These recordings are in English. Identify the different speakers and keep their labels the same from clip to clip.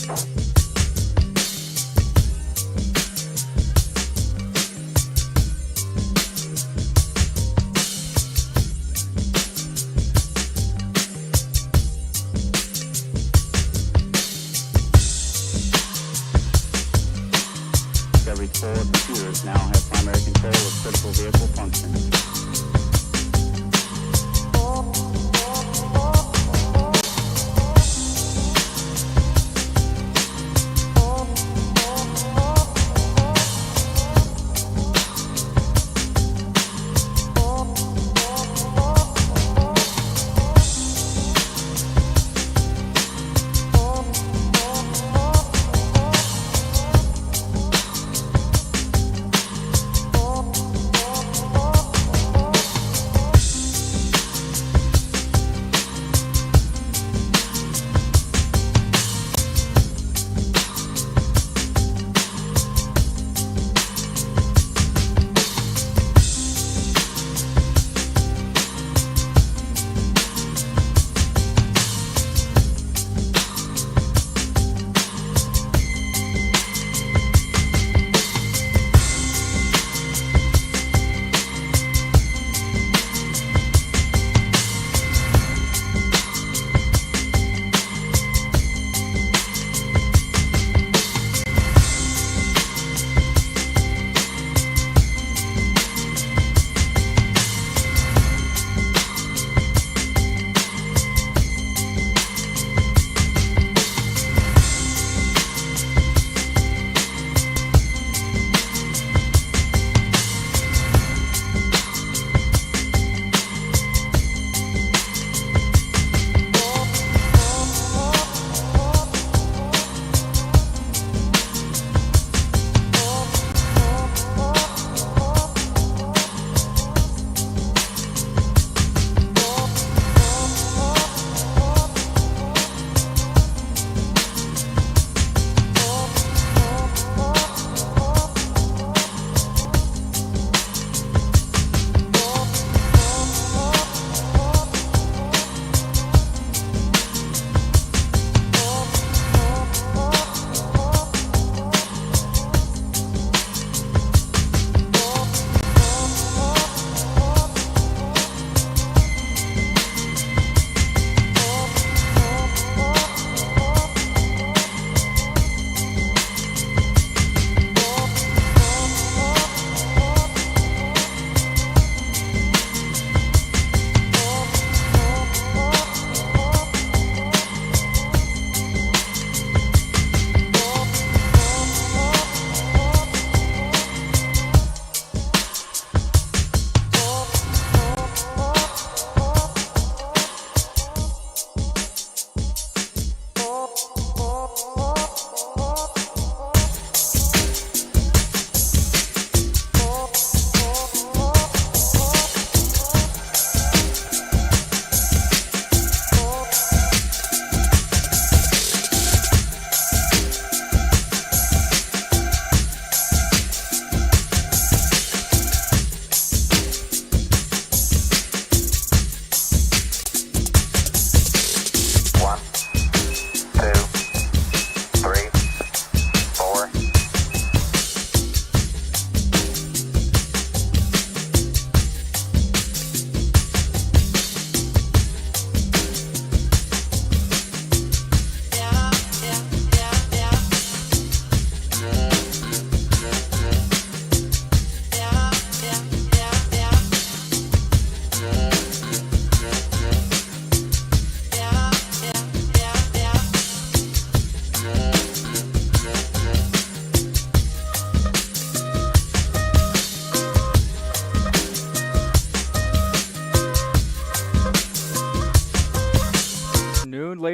Speaker 1: Every 4 computers now have primary control of critical vehicle functions.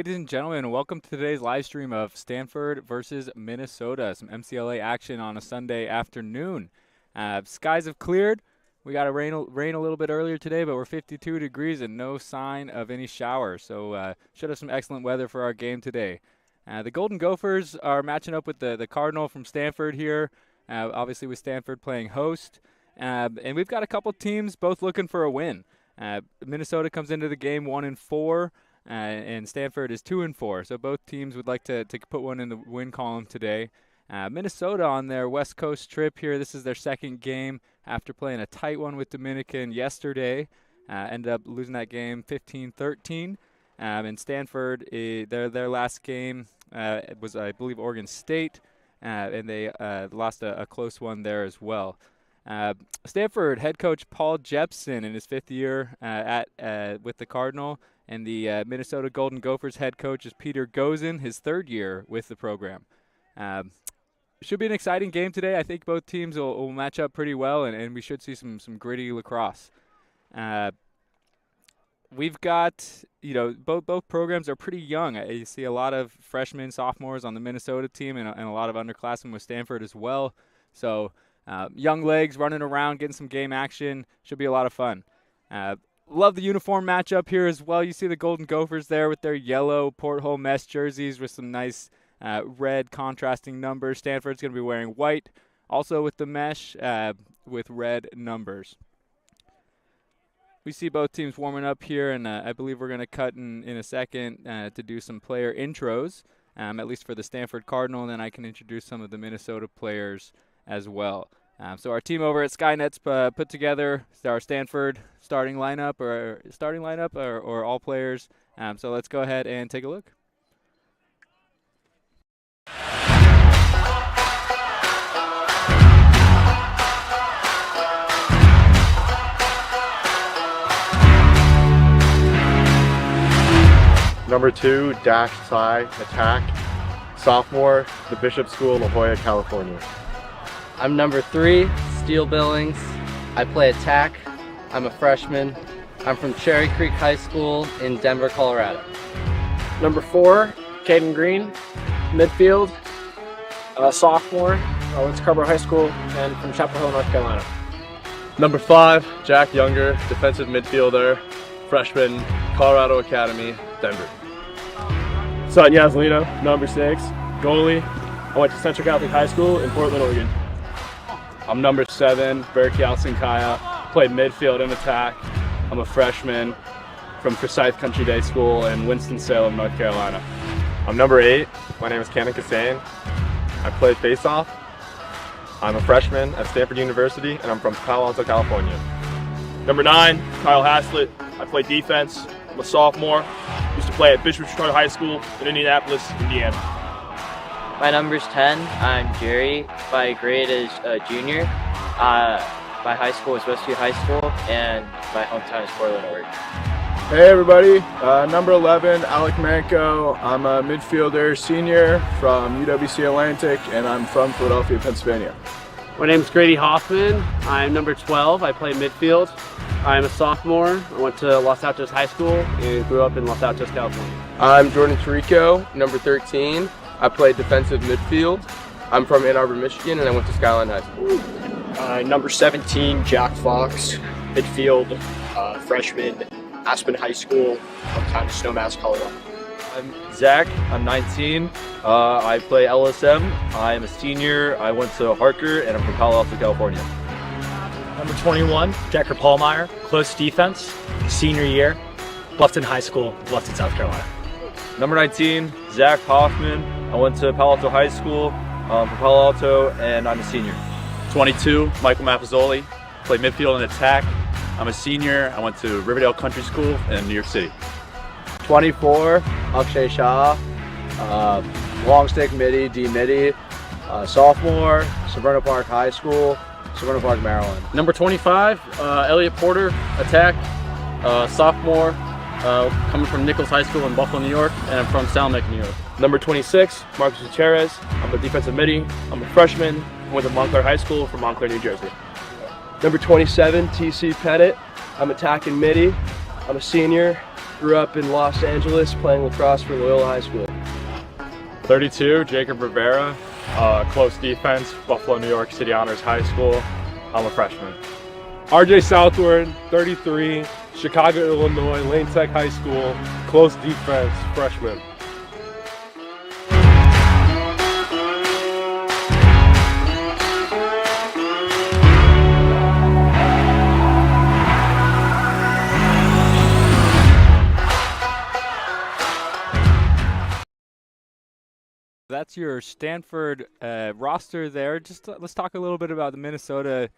Speaker 2: ladies and gentlemen, and welcome to today's live stream of Stanford versus Minnesota. Some MCLA action on a Sunday afternoon. Skies have cleared. We got rain a little bit earlier today, but we're 52 degrees and no sign of any showers. So should have some excellent weather for our game today. The Golden Gophers are matching up with the Cardinal from Stanford here, obviously with Stanford playing host. And we've got a couple teams both looking for a win. Minnesota comes into the game 1-4. and Stanford is 2-4. So both teams would like to put one in the win column today. Minnesota on their West Coast trip here. This is their second game after playing a tight one with Dominican yesterday. Ended up losing that game 15-13. And Stanford, their last game was, I believe, Oregon State, and they lost a close one there as well. Stanford head coach Paul Jepson in his 5th year with the Cardinal, and the Minnesota Golden Gophers head coach is Peter Gozin, his 3rd year with the program. Should be an exciting game today. I think both teams will match up pretty well, and we should see some gritty lacrosse. We've got, both programs are pretty young. You see a lot of freshmen, sophomores on the Minnesota team, and a lot of underclassmen with Stanford as well. So young legs running around, getting some game action. Should be a lot of fun. Love the uniform matchup here as well. You see the Golden Gophers there with their yellow porthole mesh jerseys with some nice red contrasting numbers. Stanford's going to be wearing white, also with the mesh with red numbers. We see both teams warming up here, and I believe we're going to cut in a second to do some player intros, at least for the Stanford Cardinal, and then I can introduce some of the Minnesota players as well. So our team over at Skynet's put together our Stanford starting lineup or all players. So let's go ahead and take a look.
Speaker 3: Number 2, Dash Psy Attack, sophomore, the Bishop School, La Jolla, California.
Speaker 4: I'm number 3, Steel Billings. I play attack. I'm a freshman. I'm from Cherry Creek High School in Denver, Colorado.
Speaker 5: Number 4, Caden Green, midfield, sophomore. I went to Scarborough High School and from Chapel Hill, North Carolina.
Speaker 6: Number 5, Jack Younger, defensive midfielder, freshman, Colorado Academy, Denver.
Speaker 7: Son Yazlino, number 6, goalie. I went to Central Catholic High School in Portland, Oregon.
Speaker 8: I'm number 7, Berkey Alcinkaya, play midfield and attack. I'm a freshman from Forsyth Country Day School in Winston-Salem, North Carolina.
Speaker 3: I'm number 8, my name is Canon Kassain. I play faceoff. I'm a freshman at Stanford University, and I'm from Palo Alto, California.
Speaker 7: Number 9, Kyle Haslett. I play defense. I'm a sophomore. Used to play at Bishop Chicago High School in Indianapolis, Indiana.
Speaker 9: My number's 10. I'm Jerry. My grade is junior. My high school is Westview High School, and my hometown is Portland, Oregon.
Speaker 10: Hey everybody, number 11, Alec Manco. I'm a midfielder, senior from UWC Atlantic, and I'm from Philadelphia, Pennsylvania.
Speaker 11: My name's Grady Hoffman. I'm number 12. I play midfield. I'm a sophomore. I went to Los Altos High School and grew up in Los Altos, California.
Speaker 12: I'm Jordan Tarico, number 13. I play defensive midfield. I'm from Ann Arbor, Michigan, and I went to Skyline High School.
Speaker 13: Number 17, Jack Fox, midfield, freshman, Aspen High School, hometown of Snowmass, Colorado.
Speaker 14: I'm Zach. I'm 19. I play LSM. I'm a senior. I went to Harker, and I'm from Palo Alto, California.
Speaker 15: Number 21, Decker Paulmeyer, close defense, senior year, Bluffton High School, Bluffton, South Carolina.
Speaker 14: Number 19, Zach Hoffman. I went to Palo Alto High School, from Palo Alto, and I'm a senior.
Speaker 16: 22, Michael Mappasoli, play midfield and attack. I'm a senior. I went to Riverdale Country School in New York City.
Speaker 17: 24, Akshay Shah, long stick midi, D midi, sophomore, Severna Park High School, Severna Park, Maryland.
Speaker 11: Number 25, Elliot Porter, attack, sophomore, coming from Nichols High School in Buffalo, New York, and I'm from Salmek, New York.
Speaker 7: Number 26, Marcus Gutierrez. I'm a defensive midi. I'm a freshman. I went to Montclair High School from Montclair, New Jersey.
Speaker 18: Number 27, TC Pettit. I'm attacking midi. I'm a senior. Grew up in Los Angeles playing lacrosse for Loyola High School.
Speaker 6: 32, Jacob Rivera, close defense, Buffalo, New York City Honors High School. I'm a freshman.
Speaker 19: RJ Southward, 33, Chicago, Illinois, Lane Tech High School, close defense, freshman.
Speaker 2: That's your Stanford roster there. Just let's talk a little bit about the Minnesota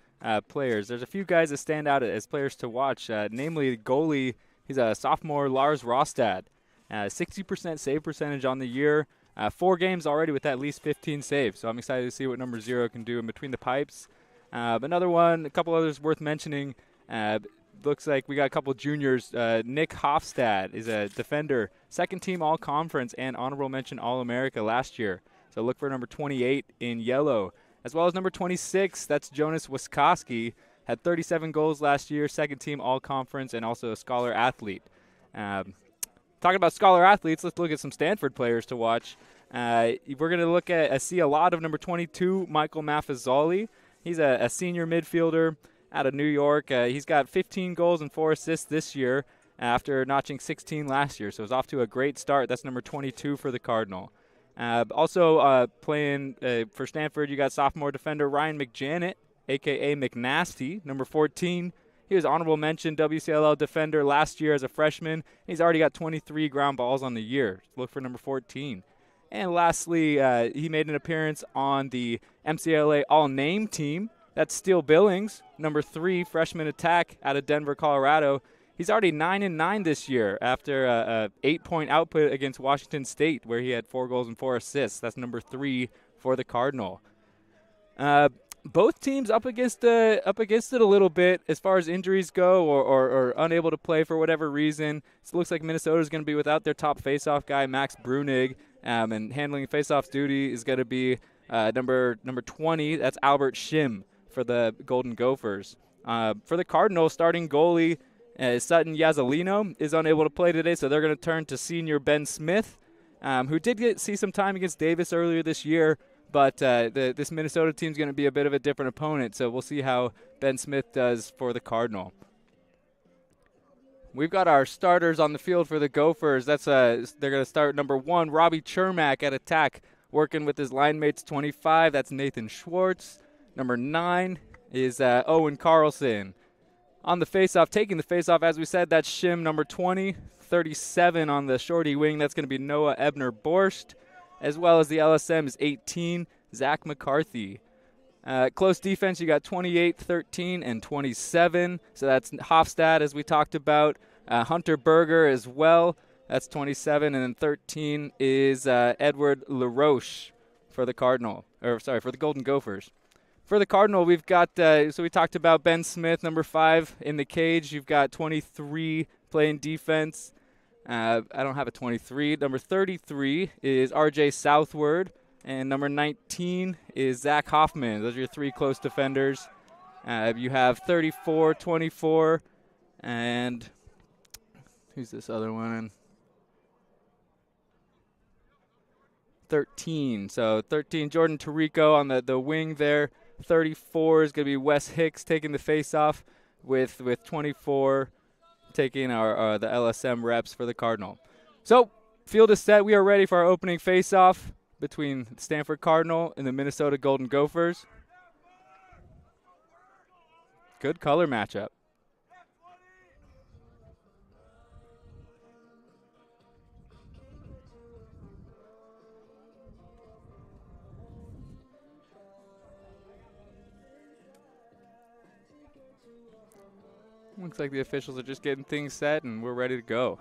Speaker 2: players. There's a few guys that stand out as players to watch, namely goalie. He's a sophomore, Lars Rostad. 60% save percentage on the year. 4 games already with at least 15 saves. So I'm excited to see what number 0 can do in between the pipes. Another one, a couple others worth mentioning. Looks like we got a couple juniors. Nick Hofstad is a defender, second team All-Conference and honorable mention All-America last year. So look for number 28 in yellow. As well as number 26, that's Jonas Wiskoski. Had 37 goals last year, second team All-Conference and also a scholar athlete. Talking about scholar athletes, let's look at some Stanford players to watch. We're going to look at see a lot of number 22, Michael Maffezoli. He's a senior midfielder out of New York. He's got 15 goals and 4 assists this year after notching 16 last year. So it's off to a great start. That's number 22 for the Cardinal. Also playing for Stanford, you got sophomore defender Ryan McJanet, a.k.a. McNasty, number 14. He was honorable mention WCLL defender last year as a freshman. He's already got 23 ground balls on the year. Look for number 14. And lastly, he made an appearance on the MCLA All-Name team. That's Steele Billings, number 3, freshman attack out of Denver, Colorado. He's already 9-9 this year after a 8-point output against Washington State, where he had 4 goals and 4 assists. That's number 3 for the Cardinal. Both teams up against it a little bit as far as injuries go, or unable to play for whatever reason. It looks like Minnesota's going to be without their top faceoff guy, Max Brunig, and handling faceoff duty is going to be number 20. That's Albert Schim for the Golden Gophers. For the Cardinals, starting goalie Sutton Yazalino is unable to play today, so they're going to turn to senior Ben Smith, who did see some time against Davis earlier this year, but this Minnesota team is going to be a bit of a different opponent, so we'll see how Ben Smith does for the Cardinal. We've got our starters on the field for the Gophers. They're going to start number 1, Robbie Chermak at attack, working with his line mates. 25, that's Nathan Schwartz. Number 9 is Owen Carlson. On the faceoff, taking the faceoff, as we said, that's Shim, number 20. 37 on the shorty wing, that's going to be Noah Ebner-Borst. As well as the LSM is 18, Zach McCarthy. Close defense, you got 28, 13, and 27. So that's Hofstad, as we talked about. Hunter Berger as well. That's 27, and then 13 is Edward LaRoche for the for the Golden Gophers. For the Cardinal, we've got, so we talked about Ben Smith, number 5 in the cage. You've got 23 playing defense. I don't have a 23. Number 33 is RJ Southward, and number 19 is Zach Hoffman. Those are your 3 close defenders. You have 34, 24, and who's this other one? 13. So 13, Jordan Tirico on the wing there. 34 is going to be Wes Hicks taking the face-off with 24 taking our the LSM reps for the Cardinal. So field is set. We are ready for our opening face-off between the Stanford Cardinal and the Minnesota Golden Gophers. Good color matchup. Looks like the officials are just getting things set, and we're ready to go.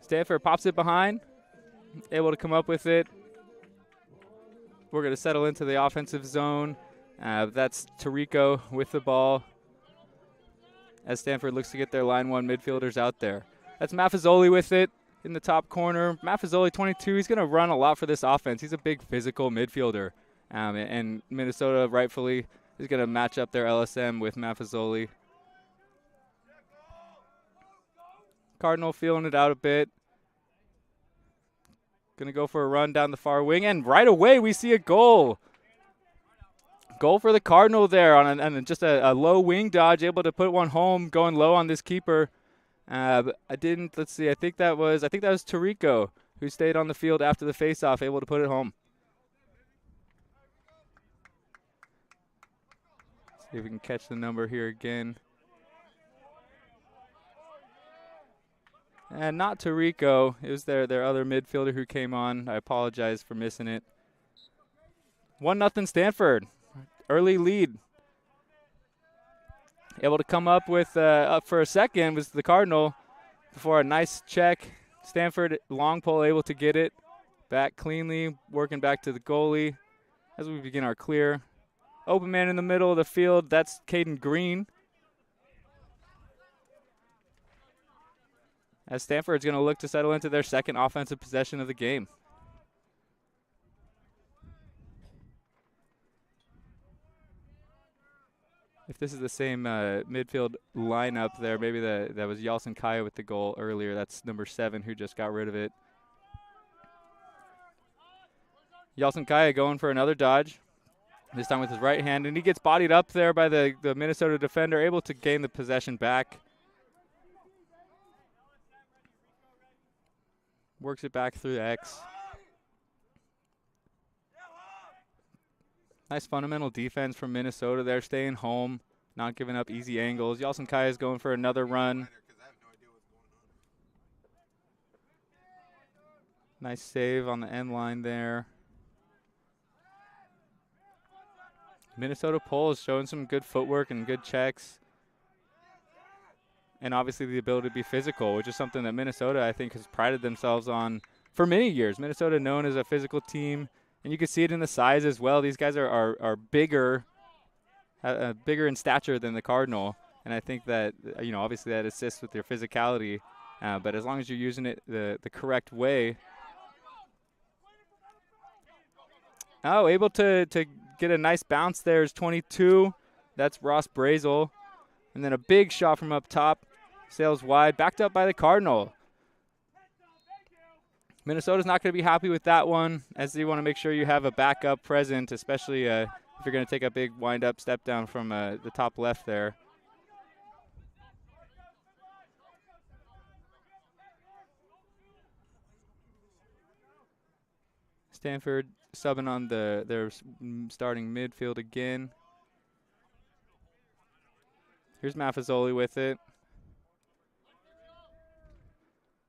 Speaker 2: Stanford pops it behind, able to come up with it. We're going to settle into the offensive zone. That's Tirico with the ball as Stanford looks to get their line 1 midfielders out there. That's Maffezoli with it in the top corner. Maffezoli, 22, he's going to run a lot for this offense. He's a big physical midfielder, and Minnesota rightfully is going to match up their LSM with Maffezoli. Cardinal feeling it out a bit. Going to go for a run down the far wing, and right away we see a goal. Goal for the Cardinal there on just a low wing dodge, able to put one home, going low on this keeper. Let's see, I think that was Tirico who stayed on the field after the faceoff, able to put it home. See if we can catch the number here again. And not Tarico. It was their other midfielder who came on. I apologize for missing it. 1-0 Stanford. Early lead. Able to come up with up for a second was the Cardinal before a nice check. Stanford long pole able to get it back cleanly, working back to the goalie as we begin our clear. Open man in the middle of the field. That's Caden Green. As Stanford's going to look to settle into their second offensive possession of the game. If this is the same midfield lineup there, maybe that was Yalcin Kaya with the goal earlier. That's number 7 who just got rid of it. Yalcin Kaya going for another dodge, this time with his right hand, and he gets bodied up there by the Minnesota defender, able to gain the possession back. Works it back through the X. Nice fundamental defense from Minnesota there, staying home, not giving up easy angles. Yalcin Kaya is going for another run. Nice save on the end line there. Minnesota pole is showing some good footwork and good checks. And obviously the ability to be physical, which is something that Minnesota, I think, has prided themselves on for many years. Minnesota known as a physical team, and you can see it in the size as well. These guys are bigger, bigger in stature than the Cardinal, and I think that, obviously that assists with their physicality, but as long as you're using it the correct way. Oh, able to get a nice bounce there is 22. That's Ross Brazel. And then a big shot from up top. Sails wide, backed up by the Cardinal. Minnesota's not going to be happy with that one, as you want to make sure you have a backup present, especially if you're going to take a big wind-up step down from the top left there. Stanford subbing on their starting midfield again. Here's Maffezoli with it.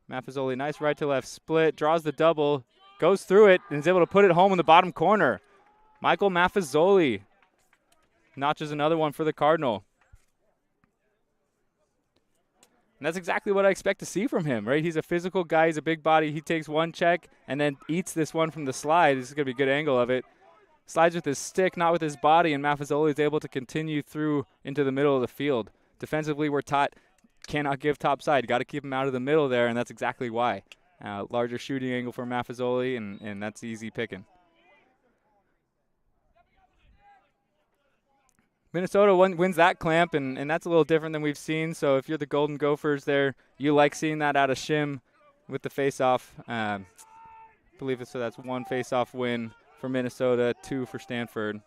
Speaker 2: Maffezoli, nice right to left split, draws the double, goes through it, and is able to put it home in the bottom corner. Michael Maffezoli notches another one for the Cardinal. And that's exactly what I expect to see from him, right? He's a physical guy, he's a big body. He takes one check and then eats this one from the slide. This is going to be a good angle of it. Slides with his stick, not with his body, and Maffezoli is able to continue through into the middle of the field. Defensively, we're taught cannot give top side. You got to keep him out of the middle there, and that's exactly why. Larger shooting angle for Maffezoli, and that's easy picking. Minnesota wins that clamp, and that's a little different than we've seen. So if you're the Golden Gophers there, you like seeing that out of shim with the face-off. I believe so that's 1 face-off win for Minnesota, 2 for Stanford.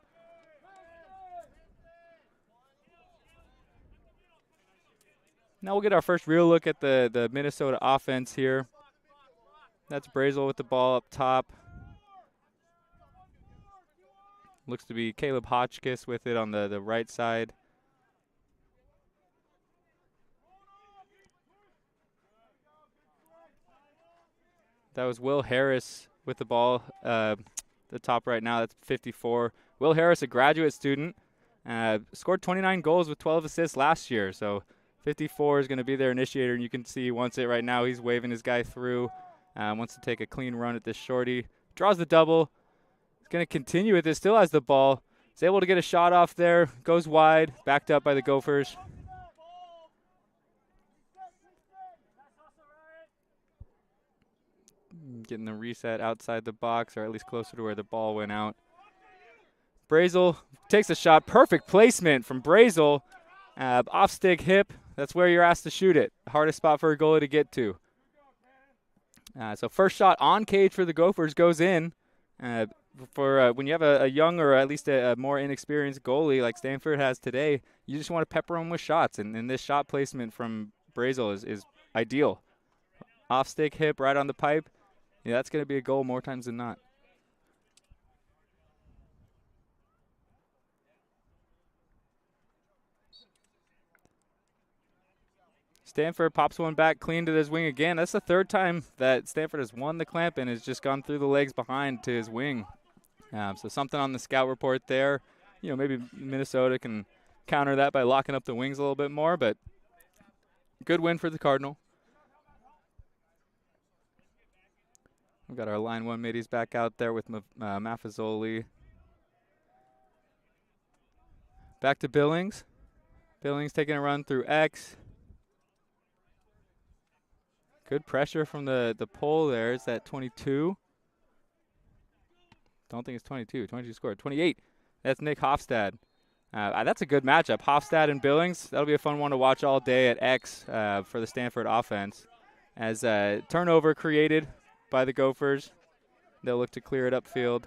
Speaker 2: Now we'll get our first real look at the Minnesota offense here. That's Brazel with the ball up top. Looks to be Caleb Hotchkiss with it on the right side. That was Will Harris with the ball, the top right now. That's 54. Will Harris, a graduate student, scored 29 goals with 12 assists last year. So 54 is going to be their initiator, and you can see he wants it right now. He's waving his guy through. Wants to take a clean run at this shorty. Draws the double. He's going to continue with this. Still has the ball. He's able to get a shot off there. Goes wide. Backed up by the Gophers. Getting the reset outside the box, or at least closer to where the ball went out. Brazel takes a shot. Perfect placement from Brazel. Off stick hip. That's where you're asked to shoot it. Hardest spot for a goalie to get to. So first shot on cage for the Gophers goes in. For when you have a young or at least a more inexperienced goalie like Stanford has today, you just want to pepper them with shots. And this shot placement from Brazel is ideal. Off stick hip right on the pipe. Yeah, that's going to be a goal more times than not. Stanford pops one back clean to his wing again. That's the third time that Stanford has won the clamp and has just gone through the legs behind to his wing. So something on the scout report there. Maybe Minnesota can counter that by locking up the wings a little bit more, but good win for the Cardinal. We've got our line one middies back out there with Maffezoli. Back to Billings. Billings taking a run through X. Good pressure from the pole there. It's at 22. Don't think it's 22. 22 scored. 28. That's Nick Hofstad. That's a good matchup. Hofstad and Billings. That'll be a fun one to watch all day at X for the Stanford offense. As turnover created by the Gophers, they'll look to clear it upfield.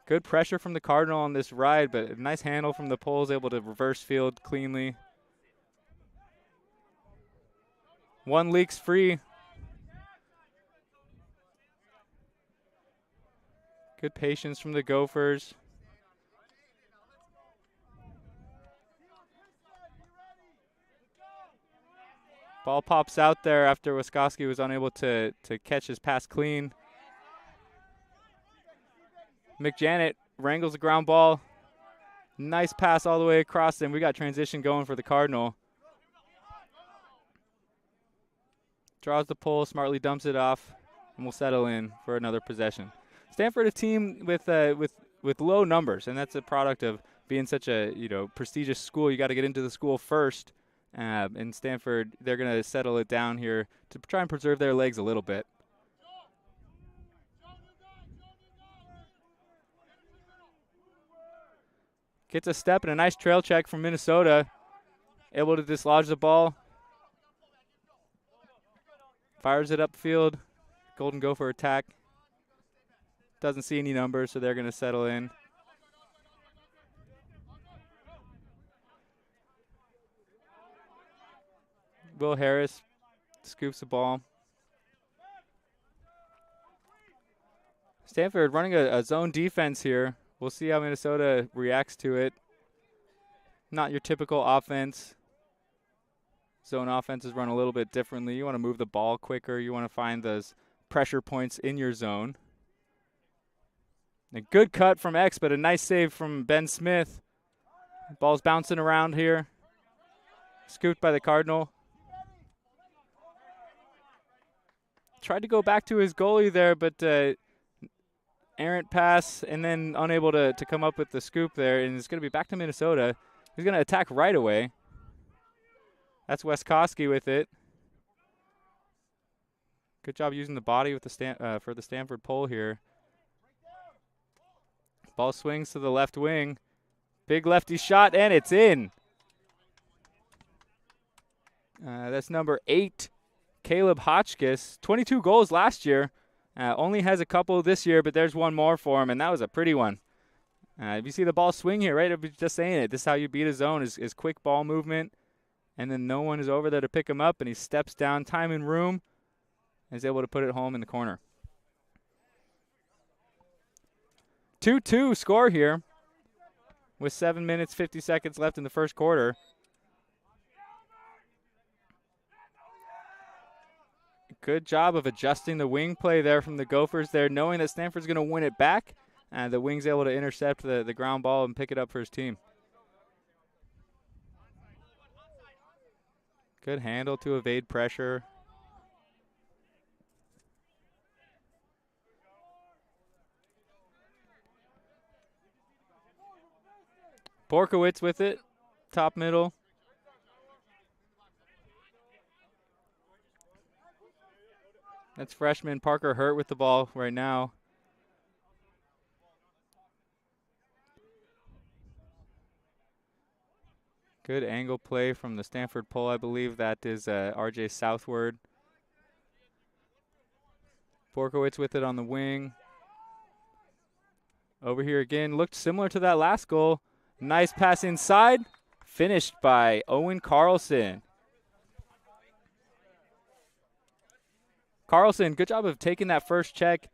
Speaker 2: Good pressure from the Cardinal on this ride, but a nice handle from the poles, able to reverse field cleanly. One leaks free. Good patience from the Gophers. Ball pops out there after Wiskoski was unable to catch his pass clean. McJanet wrangles the ground ball. Nice pass all the way across, and we got transition going for the Cardinal. Draws the pull, smartly dumps it off, and we'll settle in for another possession. Stanford, a team with low numbers, and that's a product of being such a prestigious school. You got to get into the school first. And Stanford, they're going to settle it down here to try and preserve their legs a little bit. Gets a step and a nice trail check from Minnesota. Able to dislodge the ball. Fires it upfield. Golden Gopher attack. Doesn't see any numbers, so they're going to settle in. Will Harris scoops the ball. Stanford running a zone defense here. We'll see how Minnesota reacts to it. Not your typical offense. Zone offenses run a little bit differently. You want to move the ball quicker. You want to find those pressure points in your zone. A good cut from X, but a nice save from Ben Smith. Ball's bouncing around here. Scooped by the Cardinal. Tried to go back to his goalie there, but errant pass and then unable to come up with the scoop there. And it's going to be back to Minnesota. He's going to attack right away. That's Wiskoski with it. Good job using the body with the for the Stanford pole here. Ball swings to the left wing. Big lefty shot, and it's in. That's number 8, Caleb Hotchkiss. 22 goals last year. Only has a couple this year, but there's one more for him, and that was a pretty one. If you see the ball swing here, right, I was just saying it. This is how you beat a zone is quick ball movement, and then no one is over there to pick him up, and he steps down, time and room, and is able to put it home in the corner. 2-2 score here with 7 minutes, 50 seconds left in the first quarter. Good job of adjusting the wing play there from the Gophers there, knowing that Stanford's going to win it back. The wing's able to intercept the ground ball and pick it up for his team. Good handle to evade pressure. Borkowitz with it, top middle. That's freshman Parker Hurt with the ball right now. Good angle play from the Stanford pole. I believe that is RJ Southward. Borkowitz with it on the wing. Over here again, looked similar to that last goal. Nice pass inside, finished by Owen Carlson. Carlson, good job of taking that first check,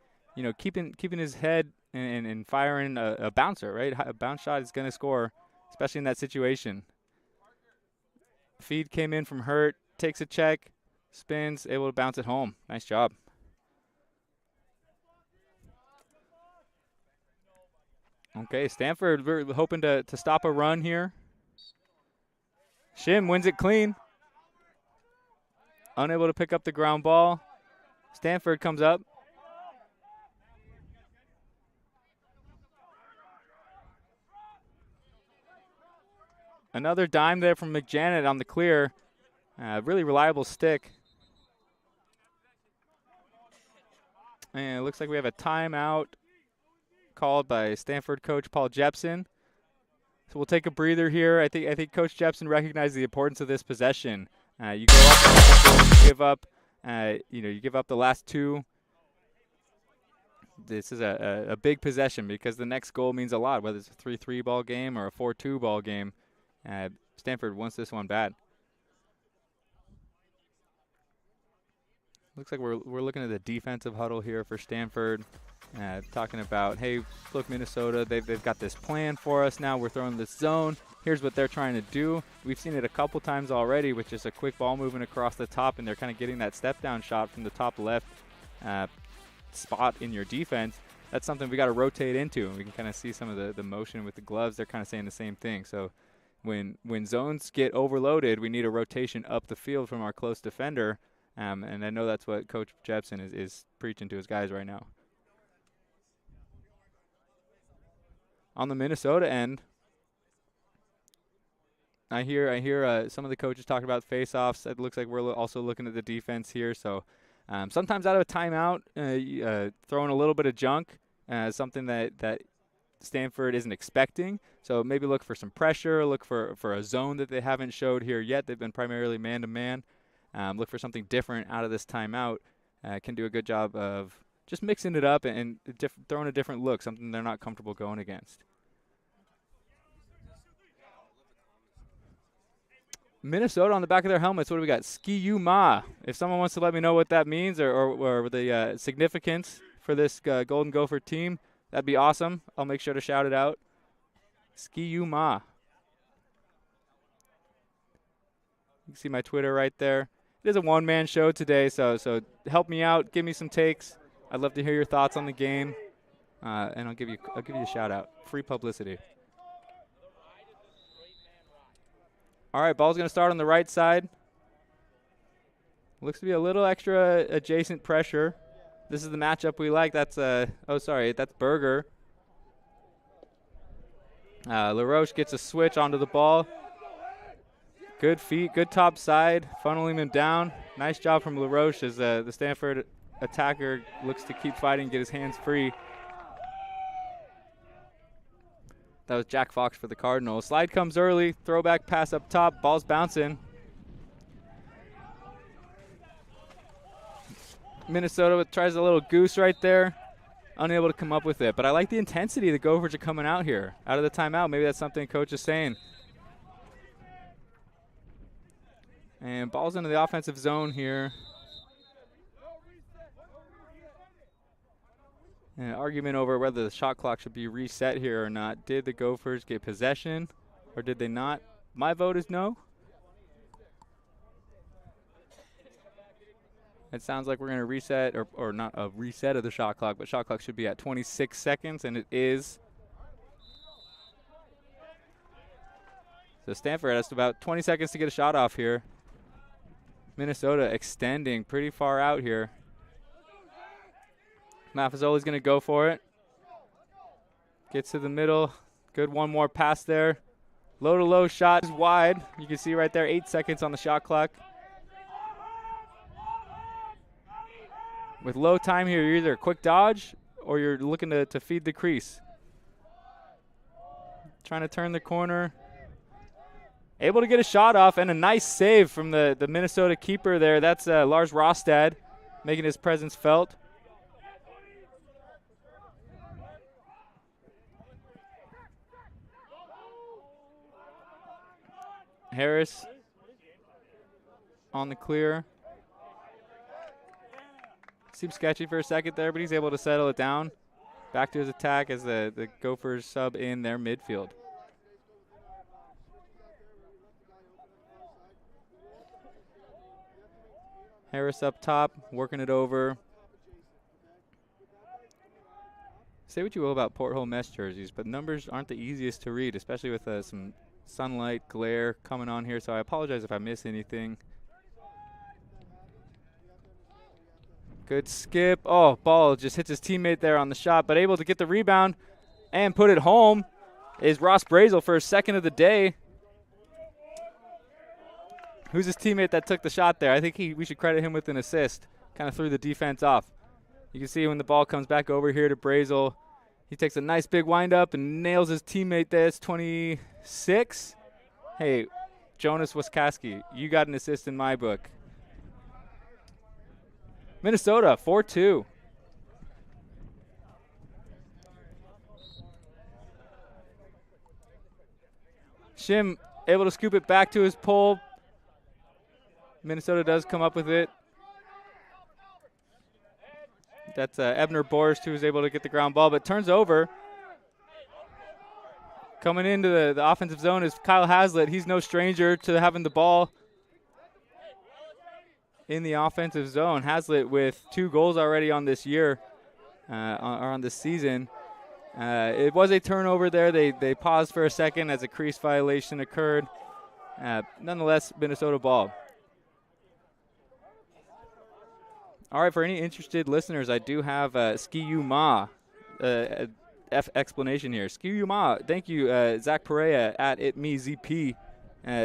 Speaker 2: keeping his head and firing a bouncer, right? A bounce shot is going to score, especially in that situation. Feed came in from Hurt, takes a check, spins, able to bounce it home. Nice job. Okay, Stanford, we're hoping to stop a run here. Shim wins it clean. Unable to pick up the ground ball. Stanford comes up. Another dime there from McJanet on the clear. Really reliable stick. And it looks like we have a timeout called by Stanford coach Paul Jepson. So we'll take a breather here. I think Coach Jepson recognized the importance of this possession. You go up, give up. You give up the last two. This is a big possession because the next goal means a lot, whether it's a 3-3 ball game or a 4-2 ball game. Stanford wants this one bad. Looks like we're looking at the defensive huddle here for Stanford, talking about, hey, look, Minnesota, they've got this plan for us now. We're throwing this zone. Here's what they're trying to do. We've seen it a couple times already with just a quick ball movement across the top, and they're kind of getting that step-down shot from the top left spot in your defense. That's something we got to rotate into. We can kind of see some of the motion with the gloves. They're kind of saying the same thing. So when zones get overloaded, we need a rotation up the field from our close defender. And I know that's what Coach Jepson is preaching to his guys right now. On the Minnesota end, I hear some of the coaches talking about face-offs. It looks like we're also looking at the defense here. So sometimes out of a timeout, throwing a little bit of junk, something that Stanford isn't expecting. So maybe look for some pressure, look for a zone that they haven't showed here yet. They've been primarily man-to-man. Look for something different out of this timeout. Can do a good job of just mixing it up and throwing a different look, something they're not comfortable going against. Minnesota on the back of their helmets, what do we got? Ski Ma. If someone wants to let me know what that means or the significance for this Golden Gopher team, that'd be awesome. I'll make sure to shout it out. Ski Ma. You can see my Twitter right there. It is a one-man show today, so help me out. Give me some takes. I'd love to hear your thoughts on the game, and I'll give you a shout-out. Free publicity. All right, ball's going to start on the right side. Looks to be a little extra adjacent pressure. This is the matchup we like. That's that's Berger. LaRoche gets a switch onto the ball. Good feet, good top side, funneling him down. Nice job from LaRoche as the Stanford attacker looks to keep fighting, get his hands free. That was Jack Fox for the Cardinals. Slide comes early, throwback pass up top, ball's bouncing. Minnesota tries a little goose right there, unable to come up with it. But I like the intensity the Gophers are coming out here, out of the timeout. Maybe that's something Coach is saying. And ball's into the offensive zone here. An argument over whether the shot clock should be reset here or not. Did the Gophers get possession or did they not? My vote is no. It sounds like we're going to reset, or not a reset of the shot clock, but shot clock should be at 26 seconds, and it is. So Stanford has about 20 seconds to get a shot off here. Minnesota extending pretty far out here. Maffezoli's going to go for it. Gets to the middle. Good one more pass there. Low-to-low shot is wide. You can see right there 8 seconds on the shot clock. With low time here, you're either a quick dodge or you're looking to feed the crease. Trying to turn the corner. Able to get a shot off and a nice save from the Minnesota keeper there. That's Lars Rostad making his presence felt. Harris on the clear. Seems sketchy for a second there, but he's able to settle it down. Back to his attack as the Gophers sub in their midfield. Harris up top, working it over. Say what you will about Porthole mesh jerseys, but numbers aren't the easiest to read, especially with some sunlight glare coming on here, so I apologize if I miss anything. Good skip. Oh, ball just hits his teammate there on the shot, but able to get the rebound and put it home is Ross Brazel for his second of the day. Who's his teammate that took the shot there? I think we should credit him with an assist. Kind of threw the defense off. You can see when the ball comes back over here to Brazel, he takes a nice big windup and nails his teammate there. It's 26. Hey, Jonas Waskaski, you got an assist in my book. Minnesota, 4-2. Shim able to scoop it back to his pole. Minnesota does come up with it. That's Ebner Borst who was able to get the ground ball, but turns over. Coming into the offensive zone is Kyle Haslett. He's no stranger to having the ball in the offensive zone. Haslett with 2 goals already on this year, or on this season. It was a turnover there. They paused for a second as a crease violation occurred. Nonetheless, Minnesota ball. All right, for any interested listeners, I do have Ski-U Ma explanation here. Ski-U Ma, thank you, Zach Perea at ItMeZP.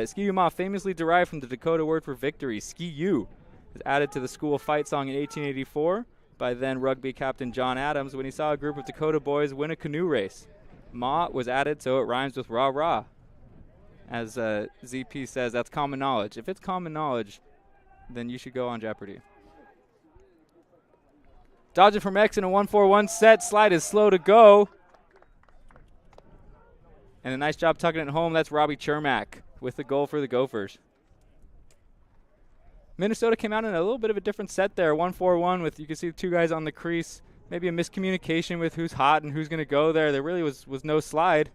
Speaker 2: Ski-U Ma, famously derived from the Dakota word for victory. Ski-U was added to the school fight song in 1884 by then rugby captain John Adams when he saw a group of Dakota boys win a canoe race. Ma was added so it rhymes with rah-rah. As ZP says, that's common knowledge. If it's common knowledge, then you should go on Jeopardy. Dodging from X in a 1-4-1 set. Slide is slow to go. And a nice job tucking it home. That's Robbie Chermak with the goal for the Gophers. Minnesota came out in a little bit of a different set there. 1-4-1 with, you can see 2 guys on the crease. Maybe a miscommunication with who's hot and who's going to go there. There really was no slide.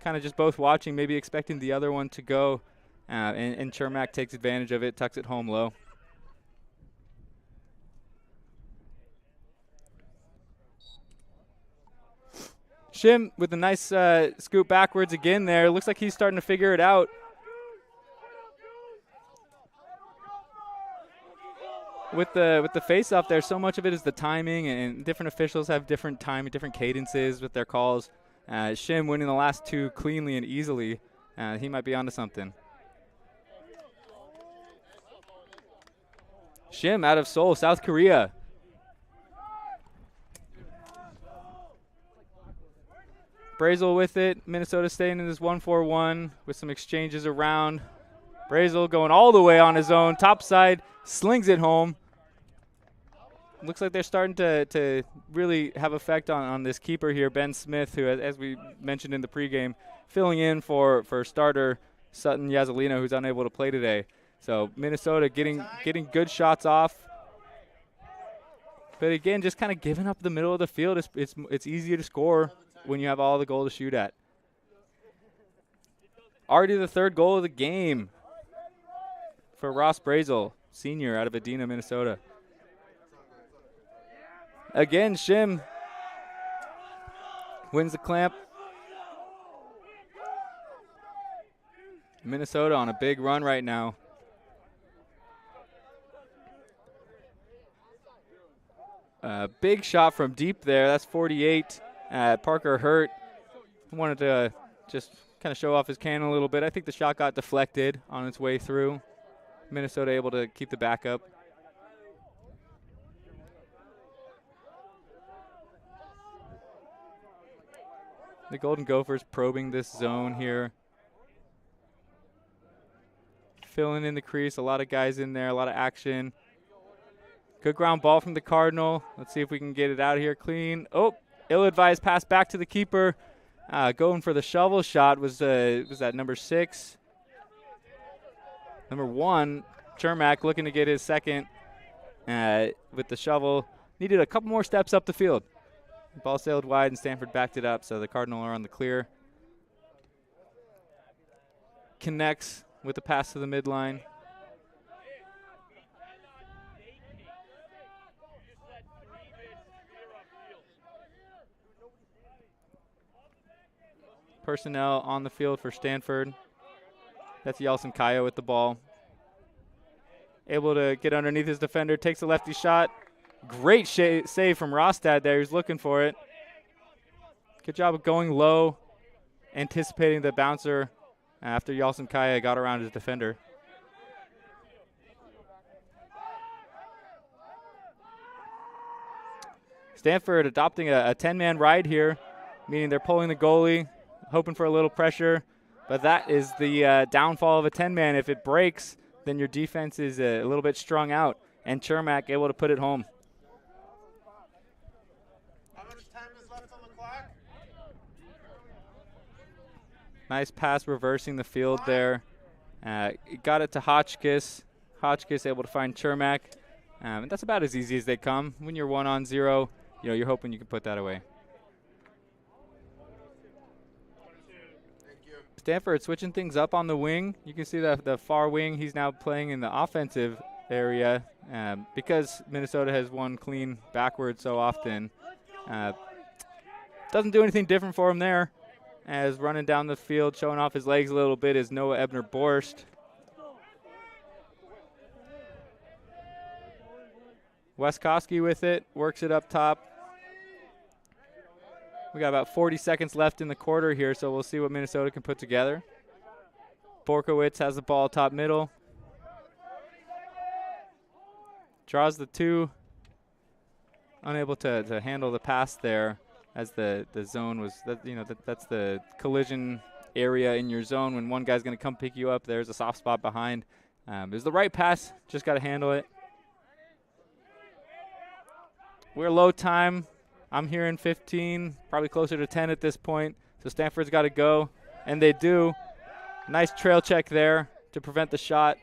Speaker 2: Kind of just both watching, maybe expecting the other one to go. And Chermak takes advantage of it, tucks it home low. Shim with a nice scoop backwards again there. Looks like he's starting to figure it out. With the face-off there, so much of it is the timing, and different officials have different time, different cadences with their calls. Shim winning the last 2 cleanly and easily. He might be onto something. Shim out of Seoul, South Korea. Brazel with it. Minnesota staying in this 1-4-1 with some exchanges around. Brazel going all the way on his own. Top side, slings it home. Looks like they're starting to really have effect on this keeper here, Ben Smith, who, as we mentioned in the pregame, filling in for starter Sutton Yazzelino, who's unable to play today. So Minnesota getting good shots off. But again, just kind of giving up the middle of the field. It's easier to score when you have all the goal to shoot at. Already the 3rd goal of the game for Ross Brazel, senior out of Edina, Minnesota. Again, Shim wins the clamp. Minnesota on a big run right now. Big shot from deep there. That's 48. Parker Hurt wanted to just kind of show off his cannon a little bit. I think the shot got deflected on its way through. Minnesota able to keep the backup. The Golden Gophers probing this zone here. Filling in the crease, a lot of guys in there, a lot of action. Good ground ball from the Cardinal. Let's see if we can get it out of here clean. Oh, ill-advised pass back to the keeper. Going for the shovel shot was that number 6. Number 1, Chermak looking to get his second with the shovel. Needed a couple more steps up the field. Ball sailed wide and Stanford backed it up, so the Cardinal are on the clear. Connects with the pass to the midline. personnel on the field for Stanford. That's Yelson Kaya with the ball. Able to get underneath his defender, takes a lefty shot. Great save from Rostad there. He's looking for it. Good job of going low, anticipating the bouncer after Yelson Kaya got around his defender. Stanford adopting a 10-man ride here, meaning they're pulling the goalie, hoping for a little pressure. But that is the downfall of a 10-man. If it breaks, then your defense is a little bit strung out. And Chermak able to put it home.
Speaker 20: How much time is left on the clock?
Speaker 2: Nice pass reversing the field there. Got it to Hotchkiss. Hotchkiss able to find Chermak. And that's about as easy as they come. When you're 1-on-0, you're hoping you can put that away. Stanford switching things up on the wing. You can see the far wing. He's now playing in the offensive area because Minnesota has won clean backwards so often. Doesn't do anything different for him there. As running down the field, showing off his legs a little bit, is Noah Ebner-Borst. Weskoski with it, works it up top. We got about 40 seconds left in the quarter here, so we'll see what Minnesota can put together. Borkowitz has the ball top middle. Draws the 2. Unable to handle the pass there as the zone was, that's the collision area in your zone. When one guy's going to come pick you up, there's a soft spot behind. It was the right pass, just got to handle it. We're low time. I'm hearing 15, probably closer to 10 at this point. So Stanford's got to go, and they do. Nice trail check there to prevent the shot.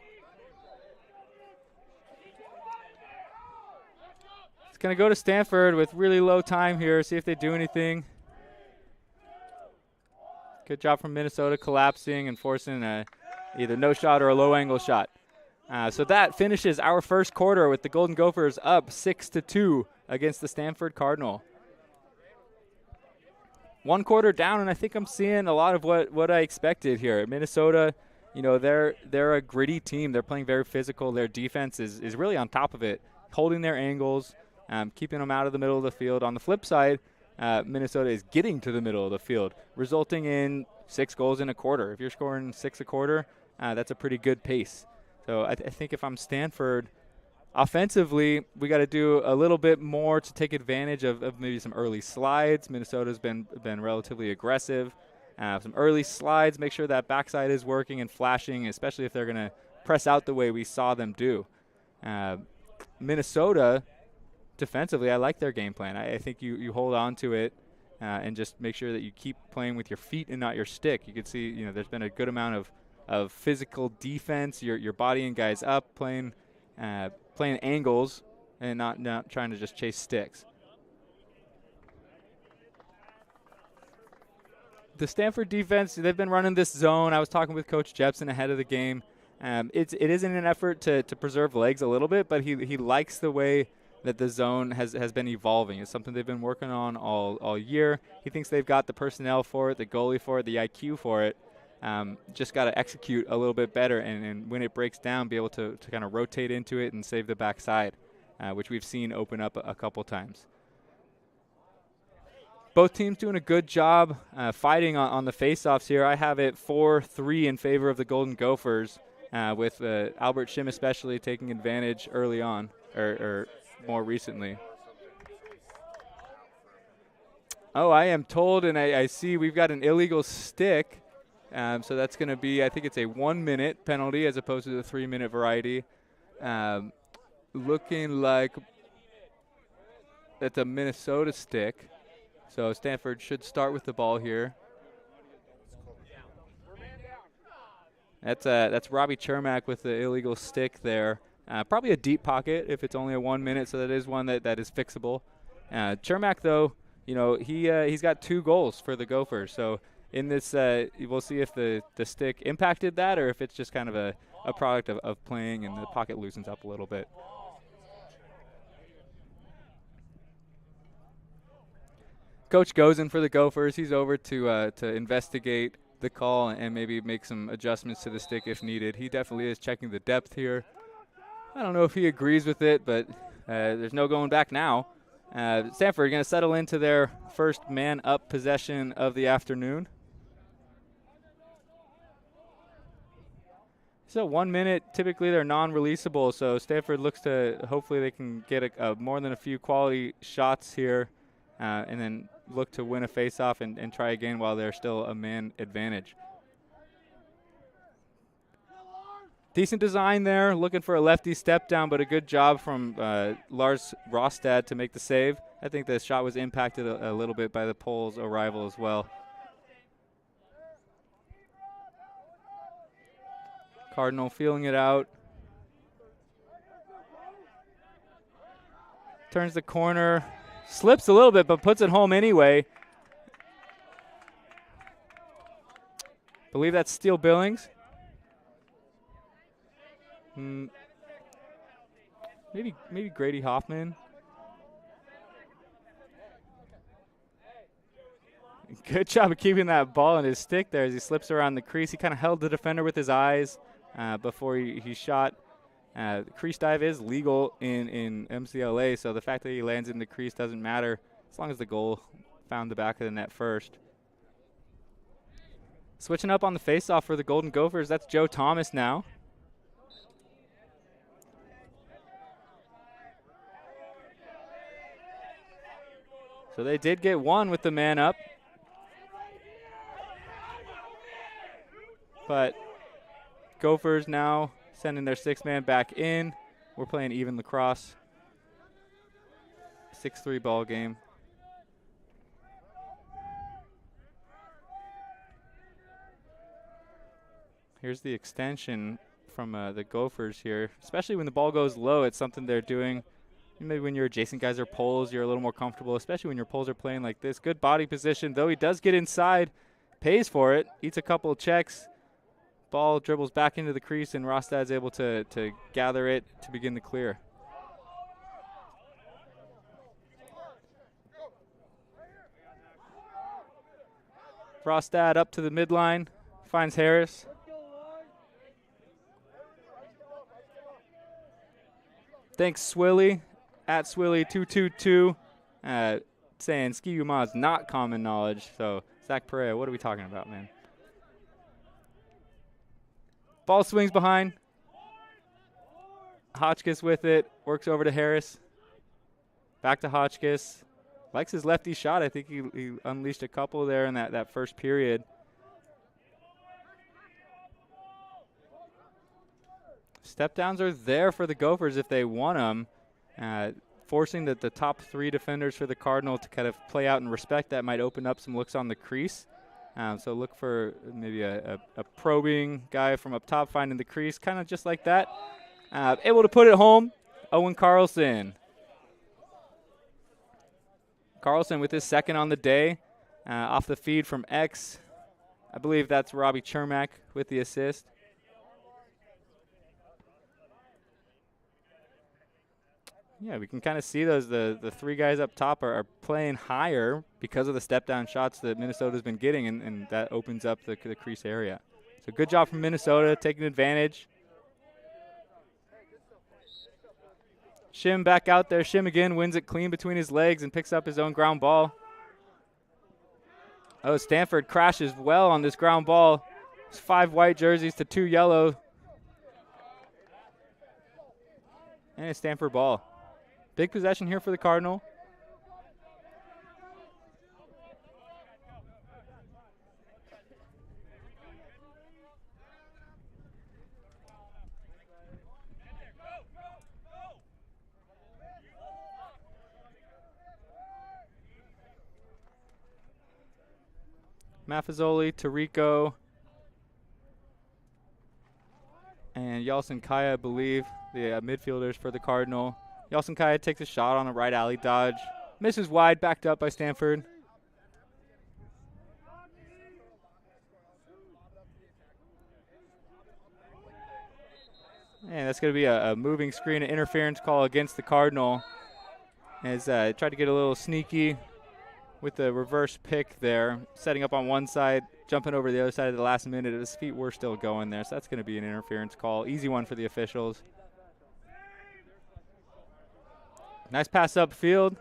Speaker 2: It's going to go to Stanford with really low time here, see if they do anything. Good job from Minnesota collapsing and forcing either no shot or a low angle shot. So that finishes our first quarter with the Golden Gophers up 6-2 against the Stanford Cardinal. One quarter down, and I think I'm seeing a lot of what I expected here. Minnesota, they're a gritty team. They're playing very physical. Their defense is really on top of it, holding their angles, keeping them out of the middle of the field. On the flip side, Minnesota is getting to the middle of the field, resulting in 6 goals in a quarter. If you're scoring 6 a quarter, that's a pretty good pace. So I think if I'm Stanford, offensively, we got to do a little bit more to take advantage of maybe some early slides. Minnesota's been relatively aggressive. Some early slides, make sure that backside is working and flashing, especially if they're going to press out the way we saw them do. Minnesota, defensively, I like their game plan. I think you hold on to it and just make sure that you keep playing with your feet and not your stick. You can see, there's been a good amount of physical defense. You're bodying guys up, playing angles, and not trying to just chase sticks. The Stanford defense, they've been running this zone. I was talking with Coach Jepson ahead of the game. It is in an effort to preserve legs a little bit, but he likes the way that the zone has been evolving. It's something they've been working on all year. He thinks they've got the personnel for it, the goalie for it, the IQ for it. Just got to execute a little bit better, and when it breaks down, be able to kind of rotate into it and save the backside, which we've seen open up a couple times. Both teams doing a good job fighting on the faceoffs here. I have it 4-3 in favor of the Golden Gophers, with Albert Schim especially taking advantage early on, or more recently. Oh, I am told, and I see we've got an illegal stick. So that's going to be, I think it's a 1-minute penalty as opposed to the 3-minute variety. Looking like that's a Minnesota stick. So Stanford should start with the ball here. That's Robbie Chermak with the illegal stick there. Probably a deep pocket if it's only a 1 minute, so that is one that is fixable. Chermak, though, he's got 2 goals for the Gophers. So in this, we'll see if the stick impacted that or if it's just kind of a product of playing and the pocket loosens up a little bit. Coach goes in for the Gophers. He's over to investigate the call and maybe make some adjustments to the stick if needed. He definitely is checking the depth here. I don't know if he agrees with it, but there's no going back now. Stanford going to settle into their first man-up possession of the afternoon. So 1 minute, typically they're non-releasable, so Stanford looks to hopefully they can get more than a few quality shots here and then look to win a face-off and try again while they're still a man advantage. Decent design there, looking for a lefty step down, but a good job from Lars Rostad to make the save. I think the shot was impacted a little bit by the pole's arrival as well. Cardinal feeling it out. Turns the corner, slips a little bit, but puts it home anyway. Believe that's Steele Billings. Maybe Grady Hoffman. Good job of keeping that ball in his stick there as he slips around the crease. He kind of held the defender with his eyes before he shot. The crease dive is legal in MCLA, so the fact that he lands in the crease doesn't matter as long as the goal found the back of the net first. Switching up on the faceoff for the Golden Gophers, that's Joe Thomas now. So they did get one with the man up. But Gophers now sending their 6-man back in. We're playing even lacrosse. 6-3 ball game. Here's the extension from the Gophers here. Especially when the ball goes low, it's something they're doing. Maybe when your adjacent guys are poles, you're a little more comfortable, especially when your poles are playing like this. Good body position, though he does get inside, pays for it, eats a couple of checks. Ball dribbles back into the crease, and Rostad's able to gather it to begin the clear. Rostad up to the midline, finds Harris. Thanks, Swilly. At Swilly222, saying Ski Uma is not common knowledge. So, Zach Pereira, what are we talking about, man? Ball swings behind. Hotchkiss with it. Works over to Harris. Back to Hotchkiss. Likes his lefty shot. I think he unleashed a couple there in that first period. Step downs are there for the Gophers if they want them. Forcing the top 3 defenders for the Cardinal to kind of play out and respect that might open up some looks on the crease. So look for maybe a probing guy from up top finding the crease, kind of just like that. Able to put it home, Owen Carlson. Carlson with his second on the day, off the feed from X. I believe that's Robbie Chermak with the assist. Yeah, we can kind of see the 3 guys up top are playing higher because of the step-down shots that Minnesota's been getting, and that opens up the crease area. So good job from Minnesota, taking advantage. Shim back out there. Shim again wins it clean between his legs and picks up his own ground ball. Oh, Stanford crashes well on this ground ball. It's 5 white jerseys to 2 yellow. And a Stanford ball. Big possession here for the Cardinal. Maffezoli, Tarico, and Yalcin Kaya, I believe, the midfielders for the Cardinal. Yalcin Kaya takes a shot on a right alley dodge. Misses wide, backed up by Stanford. And that's going to be a moving screen, an interference call against the Cardinal. As tried to get a little sneaky. with the reverse pick there, setting up on one side, jumping over the other side at the last minute. His feet were still going there, so that's going to be an interference call. Easy one for the officials. Nice pass upfield.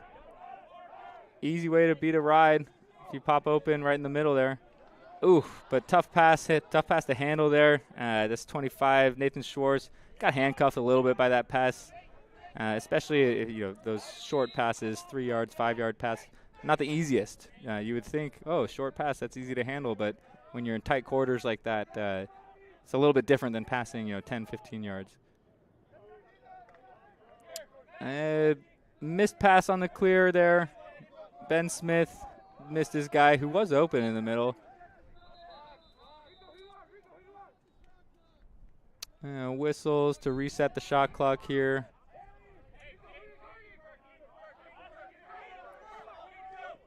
Speaker 2: Easy way to beat a ride if you pop open right in the middle there. Ooh, but tough pass to handle there. That's 25, Nathan Schwartz. Got handcuffed a little bit by that pass, especially if, those short passes, 3 yards, 5 yard pass. Not the easiest. You would think, oh, short pass, that's easy to handle, but when you're in tight quarters like that, it's a little bit different than passing, 10, 15 yards. Missed pass on the clear there. Ben Smith missed his guy who was open in the middle. Whistles to reset the shot clock here.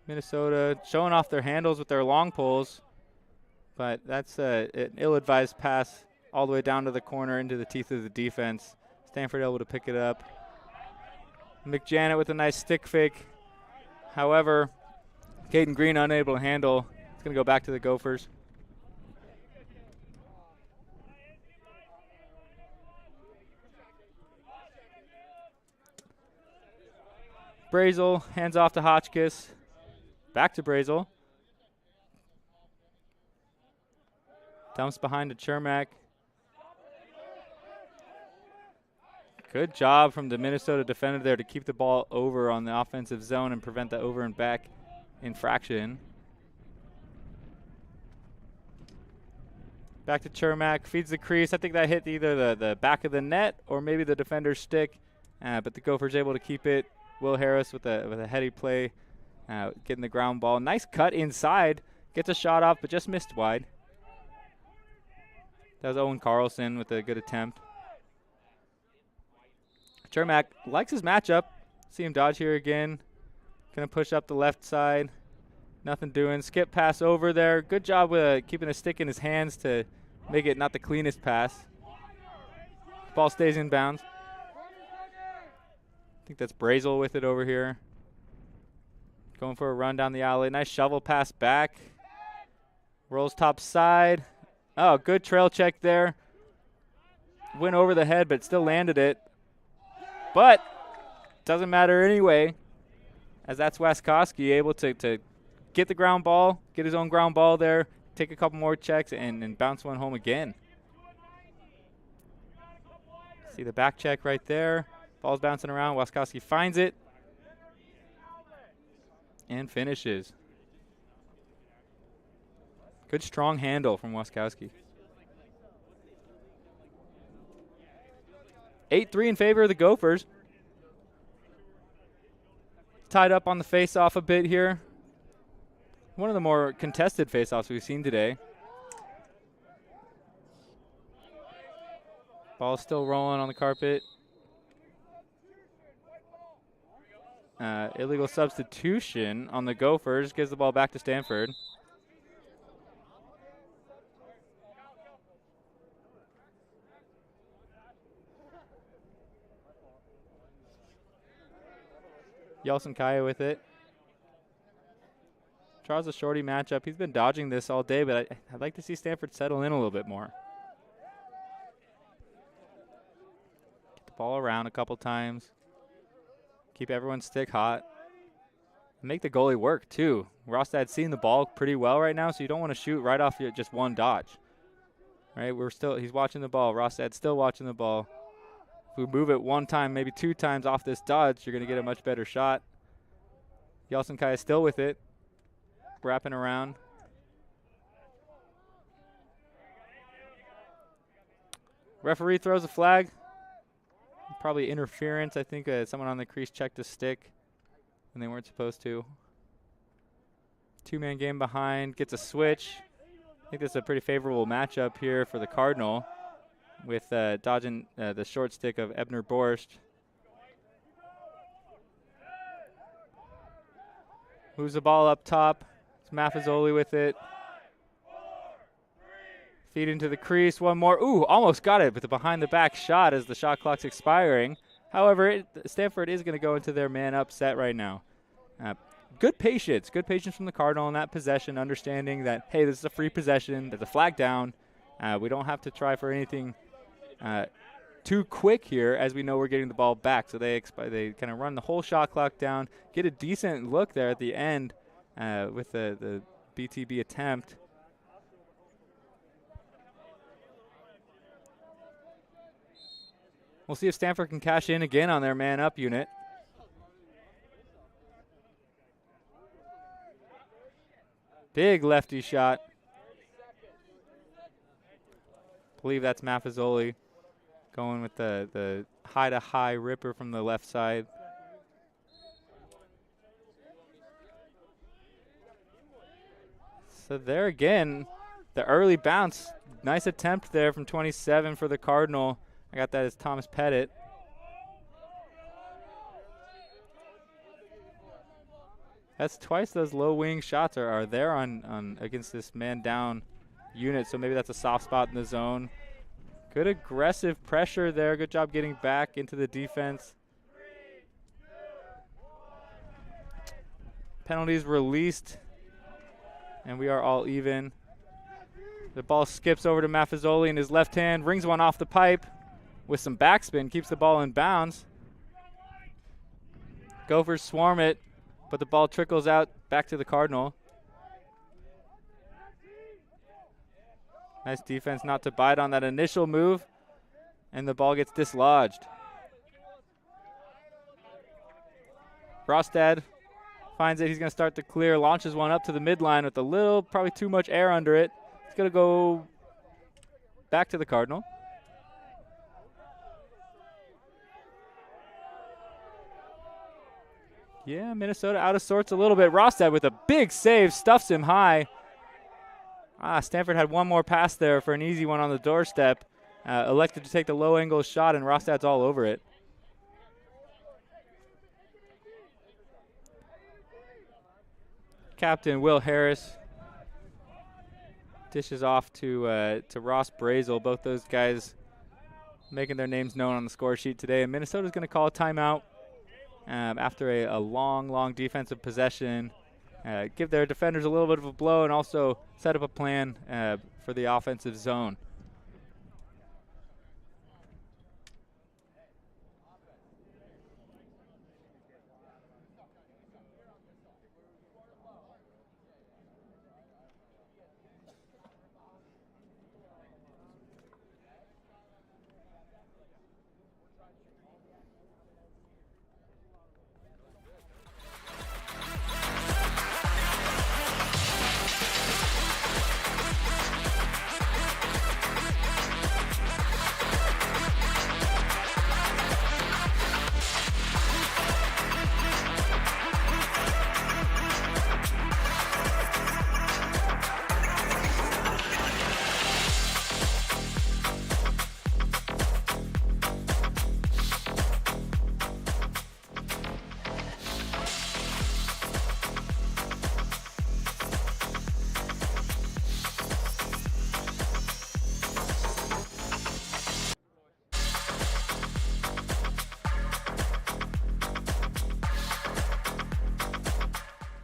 Speaker 2: Minnesota showing off their handles with their long poles, but that's an ill-advised pass all the way down to the corner into the teeth of the defense. Stanford able to pick it up. McJanet with a nice stick fake. However, Caden Green unable to handle. It's going to go back to the Gophers. Brazel hands off to Hotchkiss. Back to Brazel. Dumps behind to Chermak. Good job from the Minnesota defender there to keep the ball over on the offensive zone and prevent the over and back infraction. Back to Chermak, feeds the crease. I think that hit either the back of the net or maybe the defender's stick, but the Gophers able to keep it. Will Harris with a heady play, getting the ground ball. Nice cut inside, gets a shot off, but just missed wide. That was Owen Carlson with a good attempt. Chermak likes his matchup. See him dodge here again. Gonna push up the left side. Nothing doing. Skip pass over there. Good job with keeping a stick in his hands to make it not the cleanest pass. Ball stays in bounds. I think that's Brazel with it over here. Going for a run down the alley. Nice shovel pass back. Rolls top side. Oh, good trail check there. Went over the head, but still landed it. But doesn't matter anyway, as that's Waskowski able to get the ground ball, get his own ground ball there, take a couple more checks, and bounce one home again. See the back check right there. Ball's bouncing around. Waskowski finds it and finishes. Good strong handle from Waskowski. 8-3 in favor of the Gophers. Tied up on the face-off a bit here. One of the more contested face-offs we've seen today. Ball still rolling on the carpet. Illegal substitution on the Gophers. Gives the ball back to Stanford. Yelson Kaya with it. Tries a shorty matchup. He's been dodging this all day, but I'd like to see Stanford settle in a little bit more. Get the ball around a couple times. Keep everyone's stick hot. Make the goalie work, too. Rostad's seeing the ball pretty well right now, so you don't want to shoot right off just one dodge. Right? He's watching the ball. Rostad's still watching the ball. If we move it one time, maybe two times off this dodge, you're going to get a much better shot. Yelson Kai is still with it. Wrapping around. Referee throws a flag. Probably interference. I think someone on the crease checked a stick when they weren't supposed to. Two-man game behind. Gets a switch. I think this is a pretty favorable matchup here for the Cardinal with dodging the short stick of Ebner Borscht. Moves the ball up top. It's Maffezoli with it. Feed into the crease. One more. Ooh, almost got it with the behind-the-back shot as the shot clock's expiring. However, Stanford is going to go into their man-up set right now. good patience from the Cardinal in that possession, understanding that, hey, this is a free possession. There's a flag down. We don't have to try for anything too quick here, as we know we're getting the ball back. So they kind of run the whole shot clock down, get a decent look there at the end with the BTB attempt. We'll see if Stanford can cash in again on their man-up unit. Big lefty shot. I believe that's Maffezoli going with the high-to-high ripper from the left side. So there again, the early bounce. Nice attempt there from 27 for the Cardinal. I got that as Thomas Pettit. That's twice those low wing shots are there on against this man down unit, so maybe that's a soft spot in the zone. Good aggressive pressure there. Good job getting back into the defense. Penalties released, and we are all even. The ball skips over to Maffezoli in his left hand, rings one off the pipe with some backspin, keeps the ball in bounds. Gophers swarm it, but the ball trickles out back to the Cardinal. Nice defense not to bite on that initial move, and the ball gets dislodged. Rostad finds it. He's going to start to clear, launches one up to the midline with a little, probably too much air under it. It's going to go back to the Cardinal. Yeah, Minnesota out of sorts a little bit. Rostad with a big save, stuffs him high. Stanford had one more pass there for an easy one on the doorstep. Elected to take the low angle shot, and Rostad's all over it. Captain Will Harris dishes off to Ross Brazel. Both those guys making their names known on the score sheet today. And Minnesota's going to call a timeout after a long defensive possession. Give their defenders a little bit of a blow and also set up a plan for the offensive zone.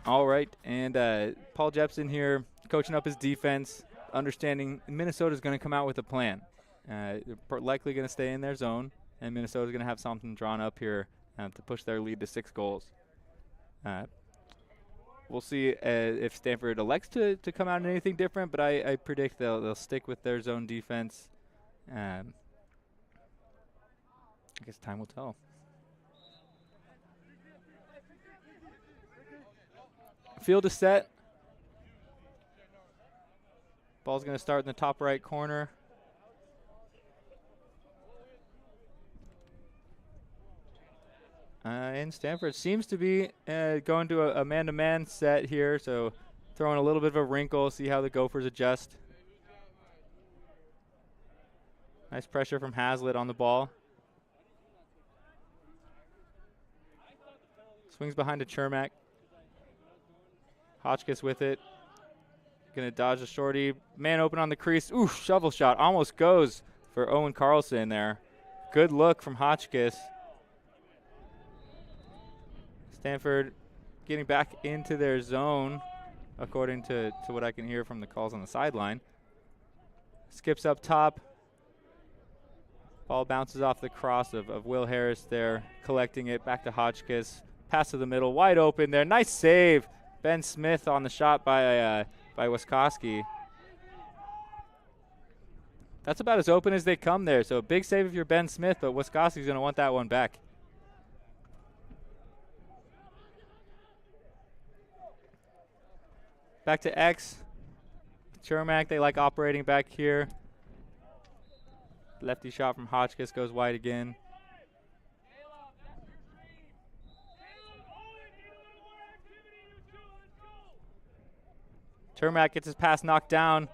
Speaker 2: All right, and Paul Jepson here coaching up his defense, understanding Minnesota's going to come out with a plan. They're likely going to stay in their zone, and Minnesota's going to have something drawn up here to push their lead to 6 goals. We'll see if Stanford elects to come out in anything different, but I predict they'll stick with their zone defense. I guess time will tell. Field is set. Ball's going to start in the top right corner. And Stanford seems to be going to a man-to-man set here, so throwing a little bit of a wrinkle, see how the Gophers adjust. Nice pressure from Hazlitt on the ball. Swings behind to Chermak. Hotchkiss with it. Gonna dodge the shorty. Man open on the crease. Ooh, shovel shot. Almost goes for Owen Carlson there. Good look from Hotchkiss. Stanford getting back into their zone, according to what I can hear from the calls on the sideline. Skips up top. Ball bounces off the cross of Will Harris there, collecting it back to Hotchkiss. Pass to the middle, wide open there. Nice save. Ben Smith on the shot by Wiskoski. That's about as open as they come there. So a big save if you're Ben Smith, but Wiskoski's going to want that one back. Back to X. Chermak, they like operating back here. Lefty shot from Hotchkiss goes wide again. Chermak gets his pass knocked down.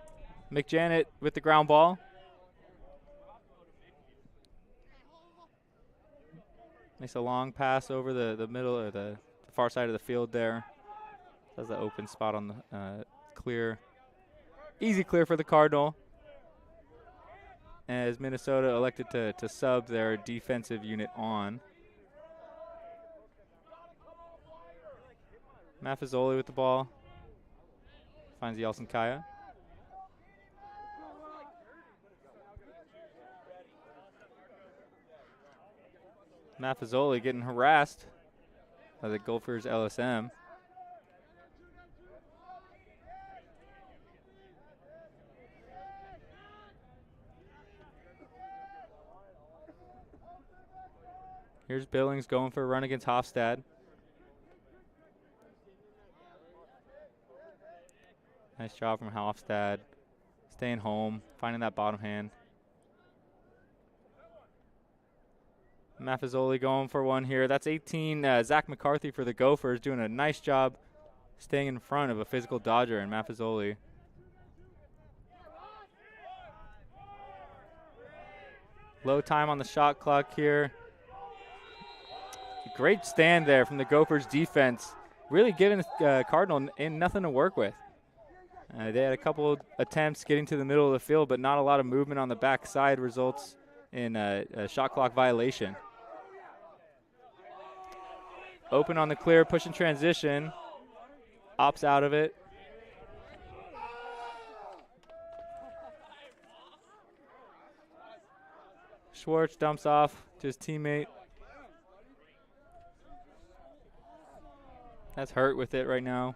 Speaker 2: McJanet with the ground ball. Makes a long pass over the middle or the far side of the field there. That's the open spot on the clear. Easy clear for the Cardinal. As Minnesota elected to sub their defensive unit on. Maffezoli with the ball. Finds Yeltsin Kaya. Maffezoli getting harassed by the Gophers LSM. Here's Billings going for a run against Hofstad. Nice job from Hofstad. Staying home, finding that bottom hand. Maffezoli going for one here. That's 18. Zach McCarthy for the Gophers doing a nice job staying in front of a physical dodger in Maffezoli. Low time on the shot clock here. Great stand there from the Gophers defense. Really giving the Cardinal nothing to work with. They had a couple attempts getting to the middle of the field, but not a lot of movement on the backside results in a shot clock violation. Open on the clear, push in transition. Opts out of it. Schwartz dumps off to his teammate. That's hurt with it right now.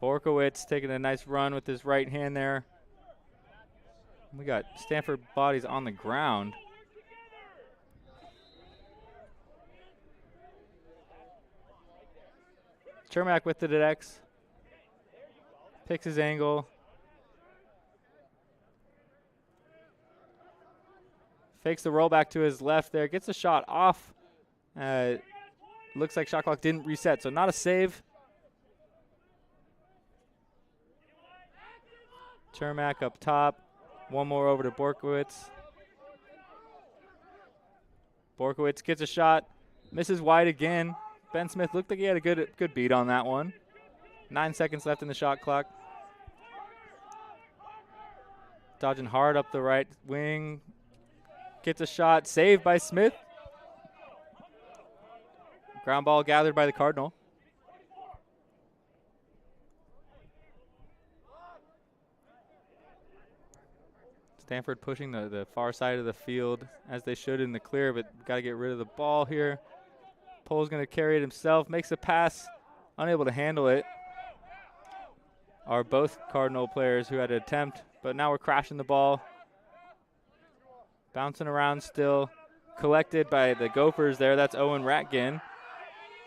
Speaker 2: Borkowitz taking a nice run with his right hand there. We got Stanford bodies on the ground. Chermak with it at X. Picks his angle. Fakes the roll back to his left there. Gets a shot off. Looks like shot clock didn't reset, so not a save. Chermak up top. One more over to Borkowitz. Borkowitz gets a shot. Misses wide again. Ben Smith looked like he had a good beat on that one. 9 seconds left in the shot clock. Dodging hard up the right wing. Gets a shot. Saved by Smith. Ground ball gathered by the Cardinal. Stanford pushing the far side of the field as they should in the clear, but got to get rid of the ball here. Pole's going to carry it himself. Makes a pass. Unable to handle it. Are both Cardinal players who had an attempt, but now we're crashing the ball. Bouncing around still. Collected by the Gophers there. That's Owen Ratkin.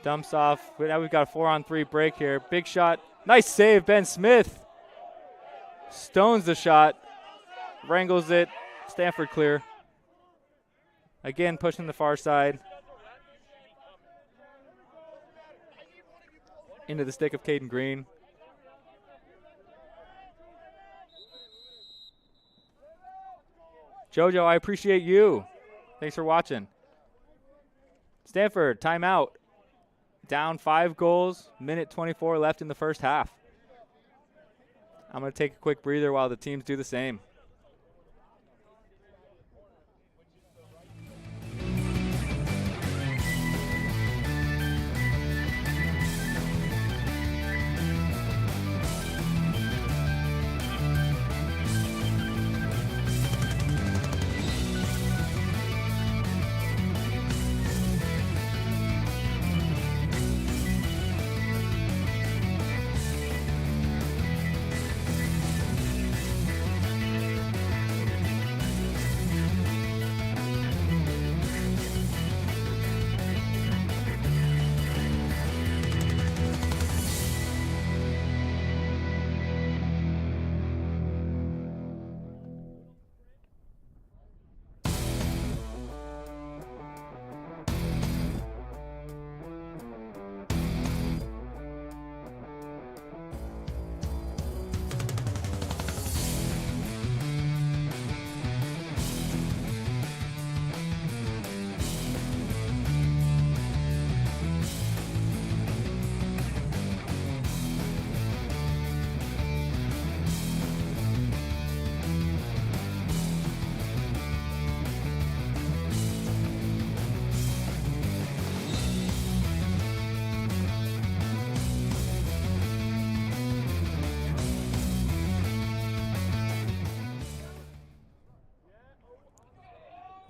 Speaker 2: Dumps off. Now we've got a 4-on-3 break here. Big shot. Nice save, Ben Smith. Stones the shot. Wrangles it. Stanford clear. Again, pushing the far side. Into the stick of Caden Green. Jojo, I appreciate you. Thanks for watching. Stanford, timeout. Down 5 goals, minute 24 left in the first half. I'm going to take a quick breather while the teams do the same.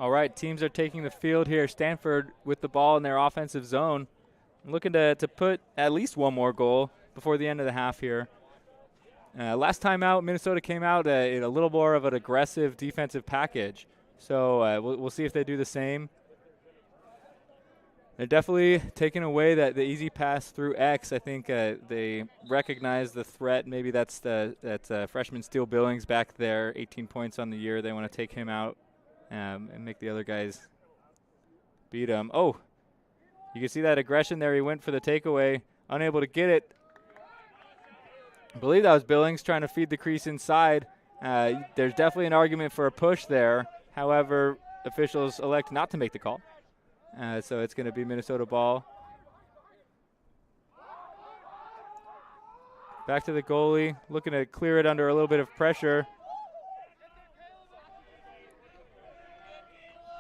Speaker 2: All right, teams are taking the field here. Stanford with the ball in their offensive zone, looking to put at least one more goal before the end of the half here. Last time out, Minnesota came out in a little more of an aggressive defensive package. So we'll see if they do the same. They're definitely taking away the easy pass through X. I think they recognize the threat. Maybe that's freshman Steele Billings back there, 18 points on the year. They want to take him out and make the other guys beat him. Oh, you can see that aggression there. He went for the takeaway, unable to get it. I believe that was Billings trying to feed the crease inside. There's definitely an argument for a push there. However, officials elect not to make the call. So it's going to be Minnesota ball. Back to the goalie, looking to clear it under a little bit of pressure.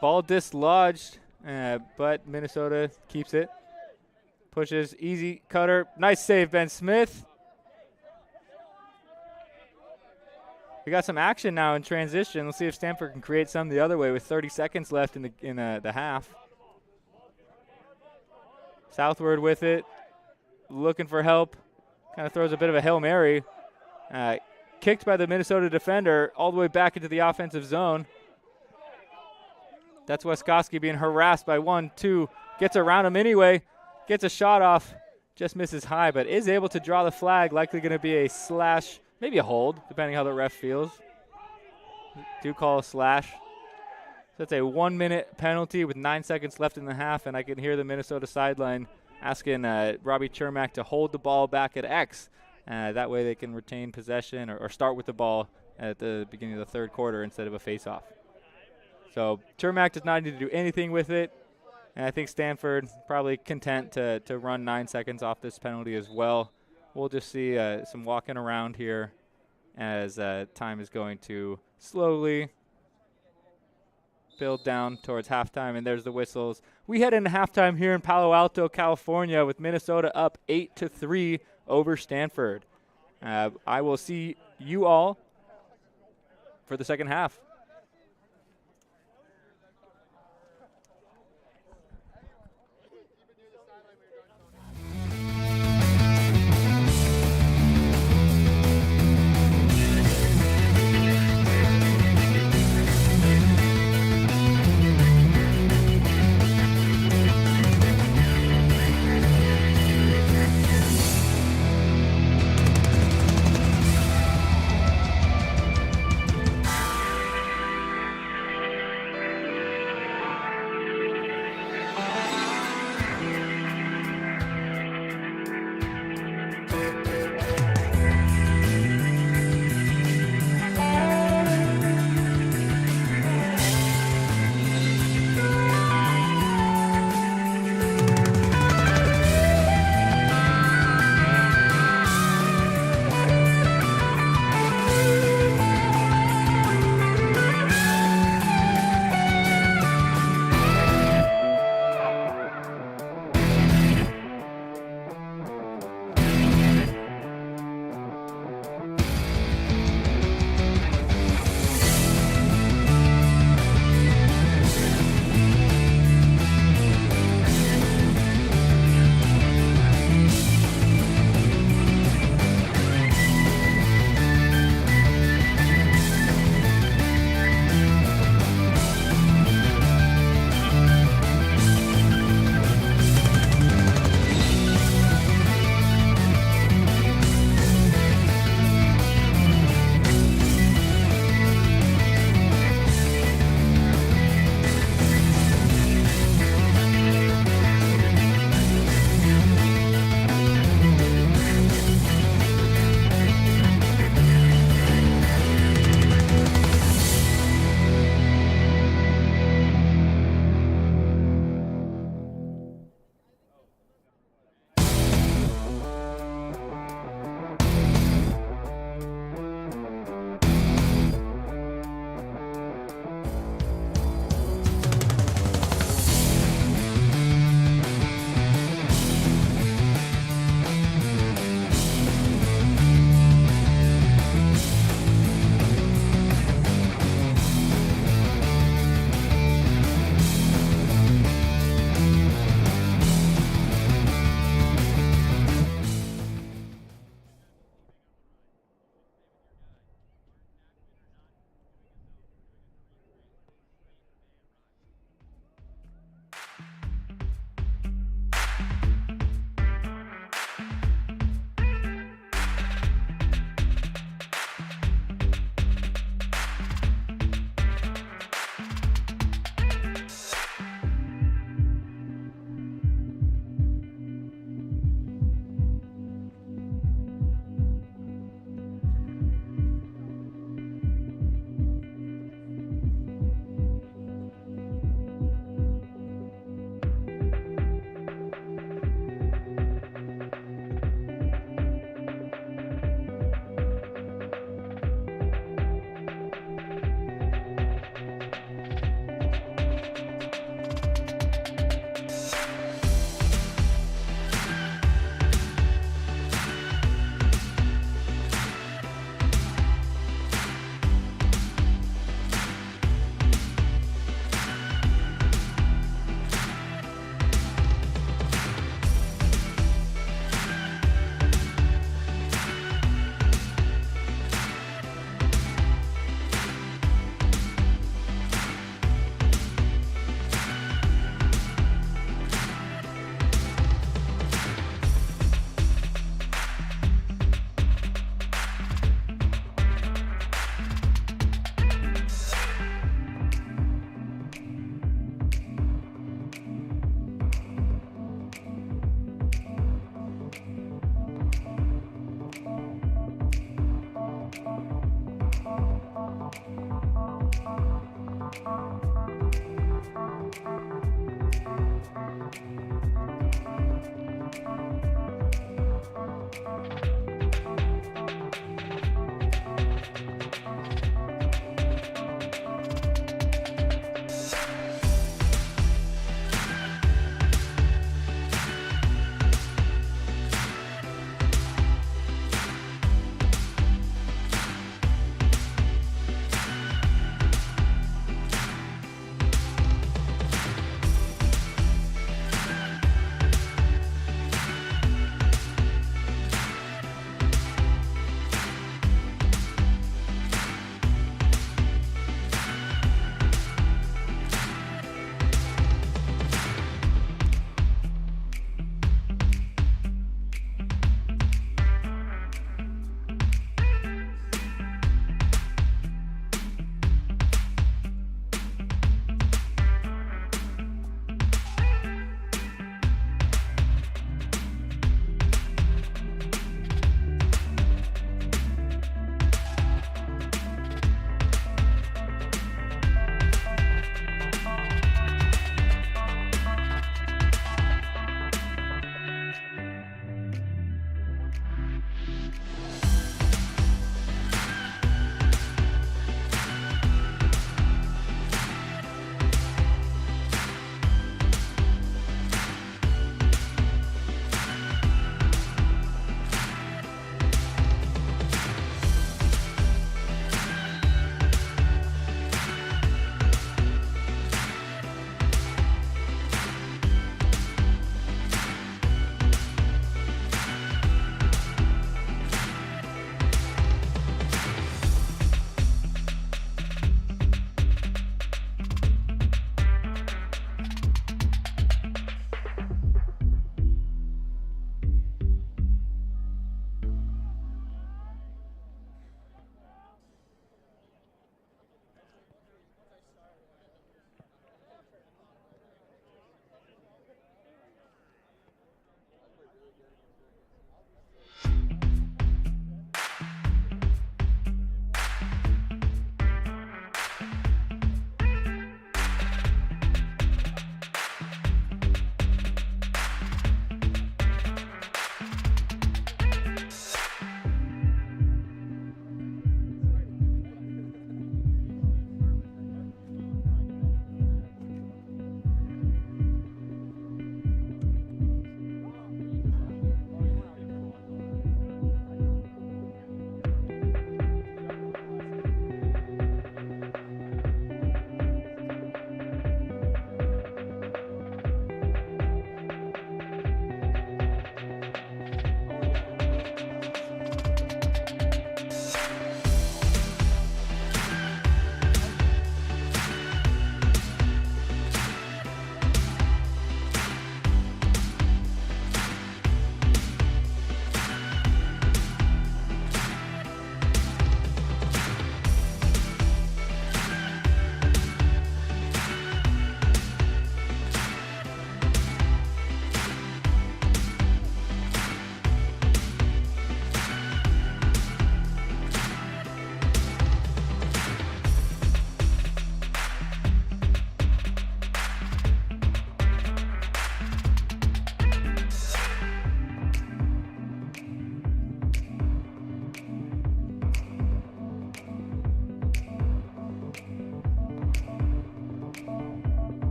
Speaker 2: Ball dislodged, but Minnesota keeps it. Pushes, easy cutter. Nice save, Ben Smith. We got some action now in transition. Let's see if Stanford can create some the other way with 30 seconds left in the half. Southward with it, looking for help. Kind of throws a bit of a Hail Mary. Kicked by the Minnesota defender all the way back into the offensive zone. That's Weskoski being harassed by 1-2. Gets around him anyway. Gets a shot off. Just misses high, but is able to draw the flag. Likely going to be a slash, maybe a hold, depending how the ref feels. Do call a slash. So that's a 1-minute penalty with 9 seconds left in the half, and I can hear the Minnesota sideline asking Robbie Chermak to hold the ball back at X. That way they can retain possession or start with the ball at the beginning of the third quarter instead of a face-off. So Chermak does not need to do anything with it, and I think Stanford probably content to run 9 seconds off this penalty as well. We'll just see some walking around here as time is going to slowly build down towards halftime, and there's the whistles. We head into halftime here in Palo Alto, California, with Minnesota up 8-3 over Stanford. I will see you all for the second half.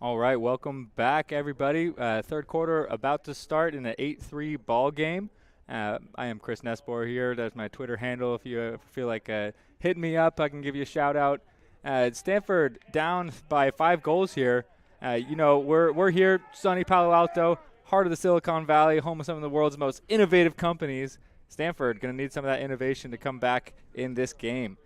Speaker 2: All right, welcome back, everybody. Third quarter about to start in an 8-3 ball game. I am Chris Nespor here. That's my Twitter handle. If you feel like hitting me up, I can give you a shout out. Stanford down by 5 goals here. We're here, sunny Palo Alto, heart of the Silicon Valley, home of some of the world's most innovative companies. Stanford going to need some of that innovation to come back in this game.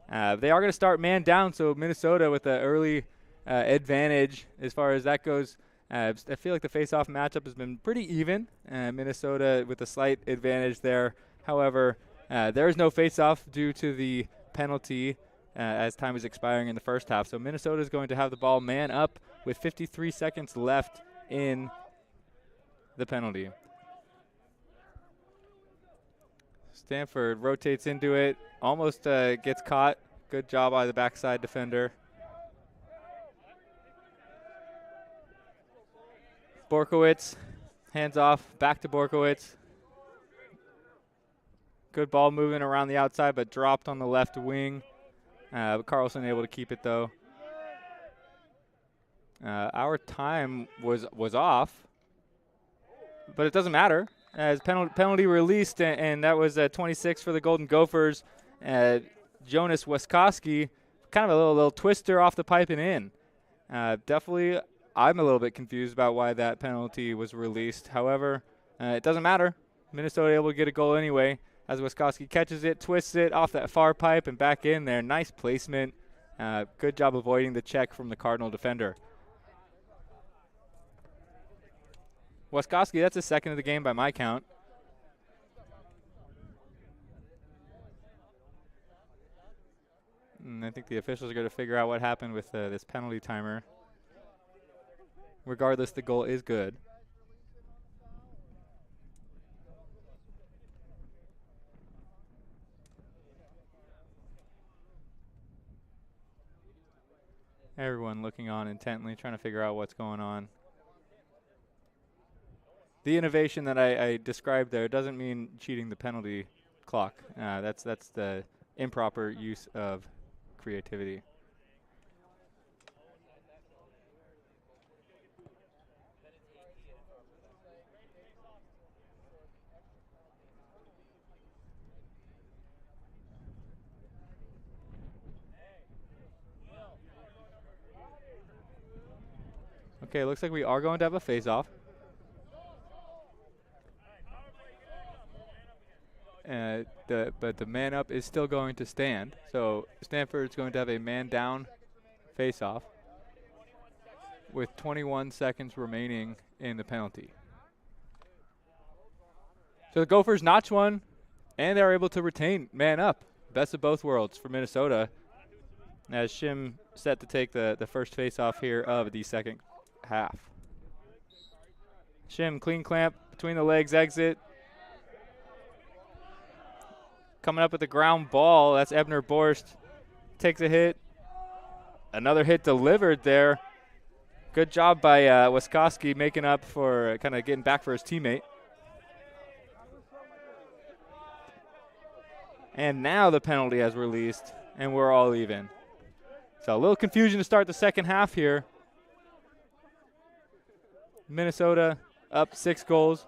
Speaker 2: They are going to start man down, so Minnesota with an early advantage as far as that goes. I feel like the face-off matchup has been pretty even. Minnesota with a slight advantage there. However, there is no face-off due to the penalty as time is expiring in the first half. So Minnesota is going to have the ball man up with 53 seconds left in the penalty. Stanford rotates into it, almost gets caught. Good job by the backside defender. Borkowitz, hands off, back to Borkowitz. Good ball moving around the outside, but dropped on the left wing. Carlson able to keep it, though. Our time was off, but it doesn't matter. As penalty released, and that was 26 for the Golden Gophers. Jonas Waskowski, kind of a little twister off the pipe and in. Definitely, I'm a little bit confused about why that penalty was released. However, it doesn't matter. Minnesota able to get a goal anyway, as Waskowski catches it, twists it off that far pipe and back in there. Nice placement. Good job avoiding the check from the Cardinal defender. Waskowski, that's his second of the game by my count. And I think the officials are going to figure out what happened with this penalty timer. Regardless, the goal is good. Everyone looking on intently, trying to figure out what's going on. The innovation that I described there doesn't mean cheating the penalty clock. That's the improper use of creativity. Okay, looks like we are going to have a face-off. But the man up is still going to stand. So Stanford is going to have a man down face-off with 21 seconds remaining in the penalty. So the Gophers notch one, and they're able to retain man up. Best of both worlds for Minnesota, as Shim set to take the first face-off here of the second half. Shim, clean clamp between the legs, exit. Coming up with the ground ball, that's Ebner Borst. Takes a hit. Another hit delivered there. Good job by Waskowski making up for kind of getting back for his teammate. And now the penalty has released, and we're all even. So a little confusion to start the second half here. Minnesota up 6 goals.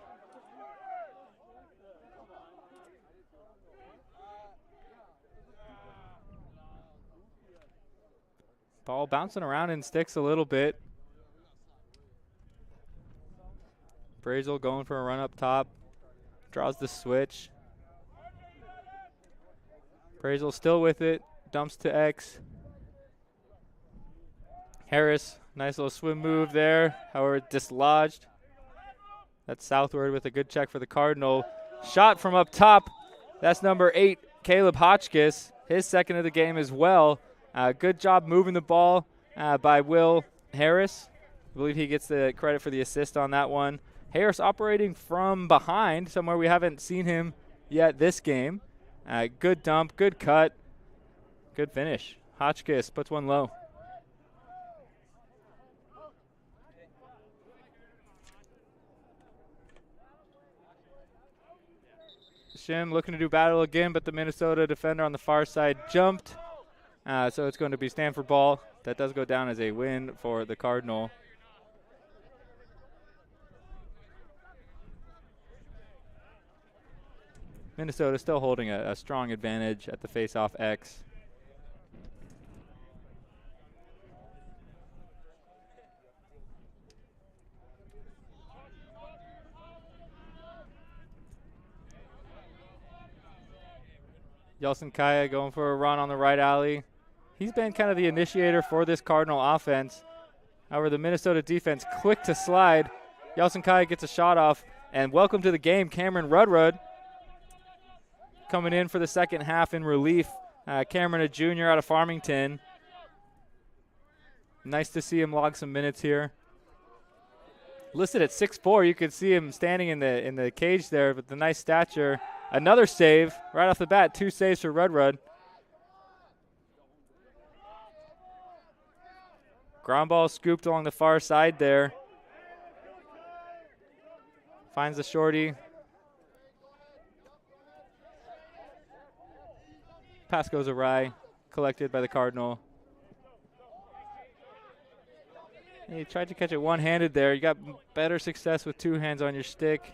Speaker 2: Ball bouncing around in sticks a little bit. Brazel going for a run up top. Draws the switch. Brazel still with it. Dumps to X. Harris, nice little swim move there. However, dislodged. That's southward with a good check for the Cardinal. Shot from up top. That's number 8, Caleb Hotchkiss. His second of the game as well. Good job moving the ball by Will Harris. I believe he gets the credit for the assist on that one. Harris operating from behind, somewhere we haven't seen him yet this game. Good dump, good cut, good finish. Hotchkiss puts one low. Shim looking to do battle again, but the Minnesota defender on the far side jumped. So it's going to be Stanford ball. That does go down as a win for the Cardinal. Minnesota still holding a strong advantage at the face-off X. Yeltsin Kaya going for a run on the right alley. He's been kind of the initiator for this Cardinal offense. However, the Minnesota defense quick to slide. Yeltsin Kaya gets a shot off. And welcome to the game, Cameron Rudrud, coming in for the second half in relief. Cameron, a junior out of Farmington. Nice to see him log some minutes here. Listed at 6'4", you could see him standing in the cage there with the nice stature. Another save right off the bat, 2 saves for Rudrud. Ground ball scooped along the far side there. Finds the shorty. Pass goes awry, collected by the Cardinal. He tried to catch it one-handed there. You got better success with 2 hands on your stick.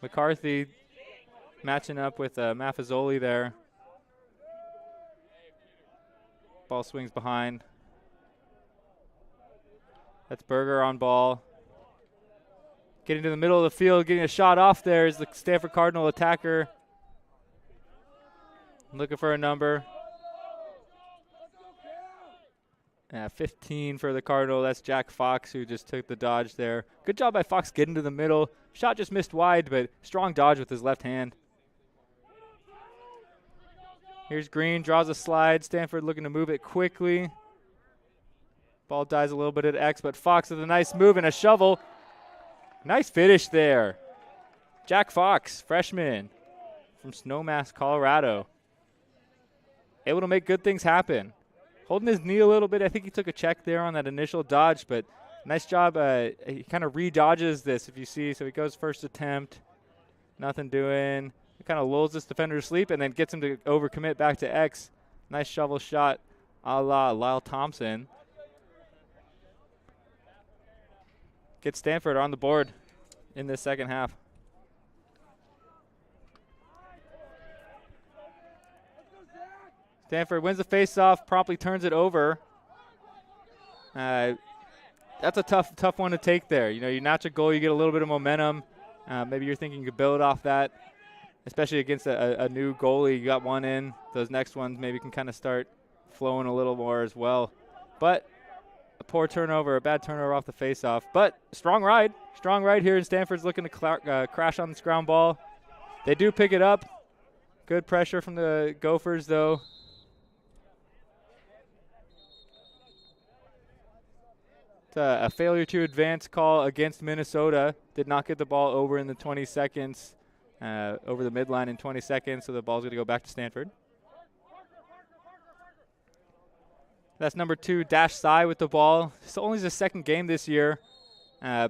Speaker 2: McCarthy matching up with Maffezoli there. Ball swings behind. That's Berger on ball. Getting to the middle of the field, getting a shot off there is the Stanford Cardinal attacker. Looking for a number. 15 for the Cardinal. That's Jack Fox, who just took the dodge there. Good job by Fox getting to the middle. Shot just missed wide, but strong dodge with his left hand. Here's Green, draws a slide. Stanford looking to move it quickly. Ball dies a little bit at X, but Fox with a nice move and a shovel. Nice finish there. Jack Fox, freshman from Snowmass, Colorado. Able to make good things happen. Holding his knee a little bit. I think he took a check there on that initial dodge, but nice job. He kind of re-dodges this, if you see. So he goes first attempt. Nothing doing. He kind of lulls this defender to sleep and then gets him to overcommit back to X. Nice shovel shot a la Lyle Thompson. Gets Stanford on the board in this second half. Stanford wins the faceoff, promptly turns it over. That's a tough one to take there. You know, you notch a goal, you get a little bit of momentum. Maybe you're thinking you could build off that, especially against a new goalie. You got one in. Those next ones maybe can kind of start flowing a little more as well. But a poor turnover, a bad turnover off the faceoff. But strong ride here, and Stanford's looking to crash on this ground ball. They do pick it up. Good pressure from the Gophers, though. A failure to advance call against Minnesota. Did not get the ball over in the 20 seconds, over the midline in 20 seconds, so the ball's going to go back to Stanford. That's number 2, Dash Sai with the ball. It's only his second game this year.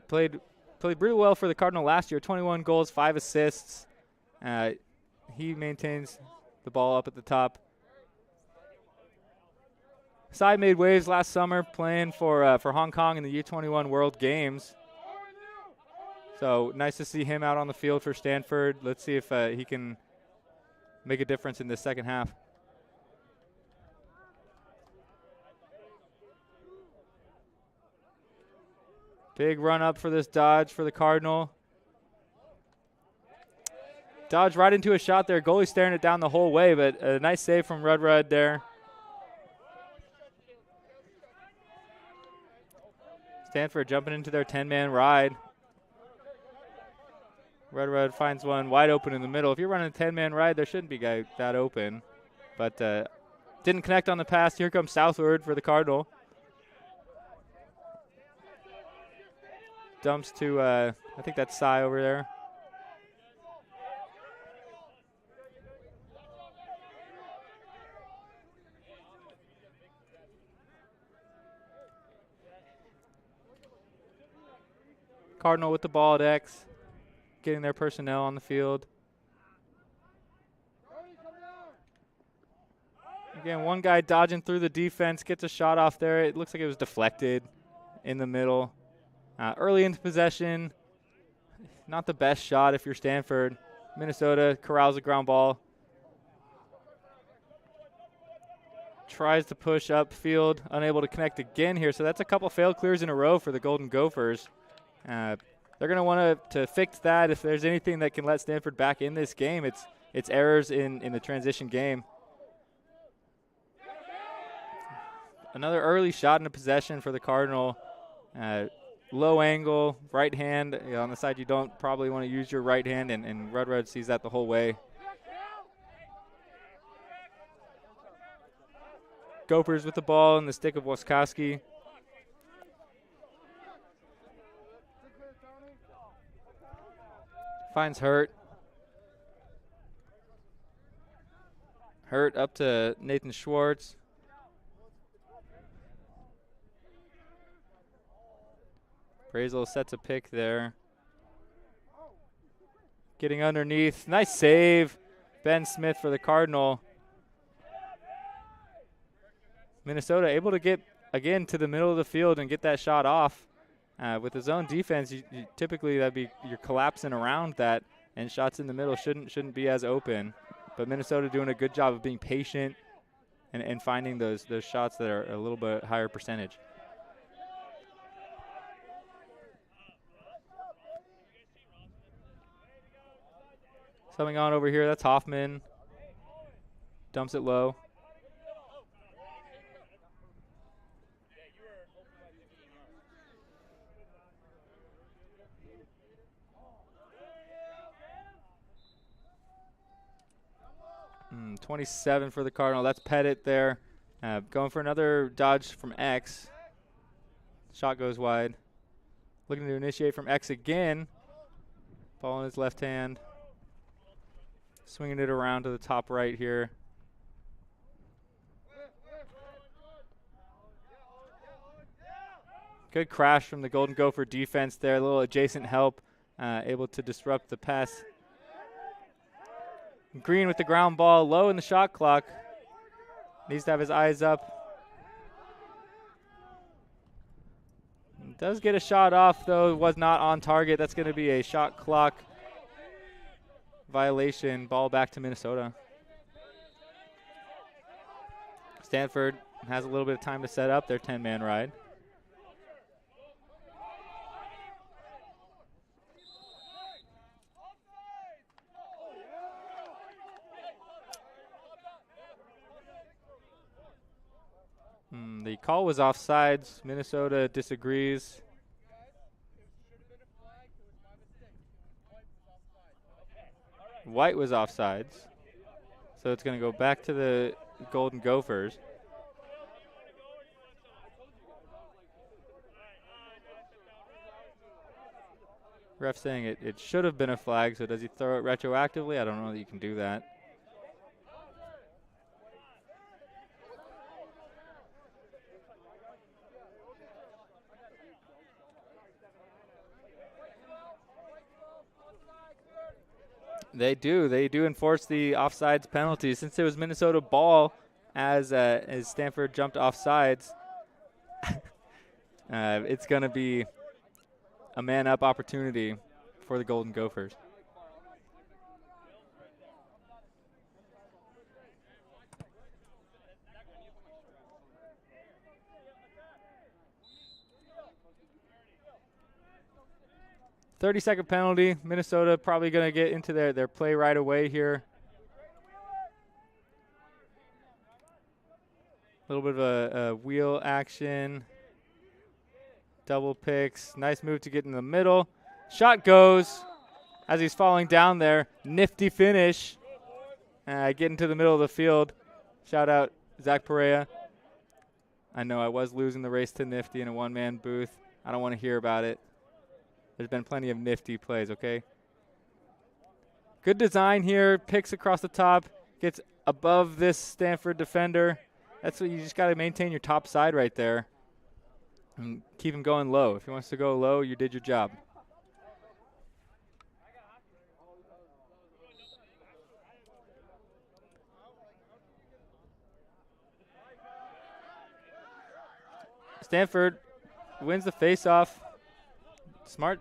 Speaker 2: Played really well for the Cardinal last year. 21 goals, 5 assists. He maintains the ball up at the top. Sai made waves last summer playing for Hong Kong in the U21 World Games. So nice to see him out on the field for Stanford. Let's see if he can make a difference in the second half. Big run up for this dodge for the Cardinal. Dodge right into a shot there. Goalie staring it down the whole way, but a nice save from Rudrud there. Stanford jumping into their 10-man ride. Rudrud finds one wide open in the middle. If you're running a 10-man ride, there shouldn't be that open. But didn't connect on the pass. Here comes Southward for the Cardinal. Dumps to, I think that's Sai over there. Cardinal with the ball at X, getting their personnel on the field. Again, one guy dodging through the defense, gets a shot off there. It looks like it was deflected in the middle. Early into possession, not the best shot if you're Stanford. Minnesota corrals the ground ball. Tries to push upfield, unable to connect again here. So that's a couple failed clears in a row for the Golden Gophers. They're going to want to fix that. If there's anything that can let Stanford back in this game, it's errors in the transition game. Another early shot in a possession for the Cardinal. Low angle, right hand. On the side you don't probably want to use your right hand, and Red sees that the whole way. Gophers with the ball in the stick of Waskowski. Finds Hurt. Hurt up to Nathan Schwartz. Brazel sets a pick there. Getting underneath. Nice save. Ben Smith for the Cardinal. Minnesota able to get, again, to the middle of the field and get that shot off. With the zone defense, you typically you're collapsing around that, and shots in the middle shouldn't be as open. But Minnesota doing a good job of being patient and finding those shots that are a little bit higher percentage. Coming on over here, that's Hoffman. Dumps it low. 27 for the Cardinal. That's Pettit there. Going for another dodge from X. Shot goes wide. Looking to initiate from X again. Ball in his left hand. Swinging it around to the top right here. Good crash from the Golden Gopher defense there. A little adjacent help. Able to disrupt the pass. Green with the ground ball, low in the shot clock. Needs to have his eyes up. Does get a shot off, though. Was not on target. That's going to be a shot clock violation. Ball back to Minnesota. Stanford has a little bit of time to set up their 10-man ride. The call was offsides. Minnesota disagrees. White was offsides. So it's going to go back to the Golden Gophers. Ref saying it should have been a flag, so does he throw it retroactively? I don't know that you can do that. They do enforce the offsides penalty. Since it was Minnesota ball as Stanford jumped offsides, it's going to be a man-up opportunity for the Golden Gophers. .30-second penalty. Minnesota probably going to get into their play right away here. A little bit of a wheel action. Double picks. Nice move to get in the middle. Shot goes as he's falling down there. Nifty finish. Getting to the middle of the field. Shout out Zach Perea. I know I was losing the race to Nifty in a one-man booth. I don't want to hear about it. There's been plenty of nifty plays, okay? Good design here. Picks across the top. Gets above this Stanford defender. That's what you just got to maintain your top side right there. And keep him going low. If he wants to go low, you did your job. Stanford wins the face-off. Smart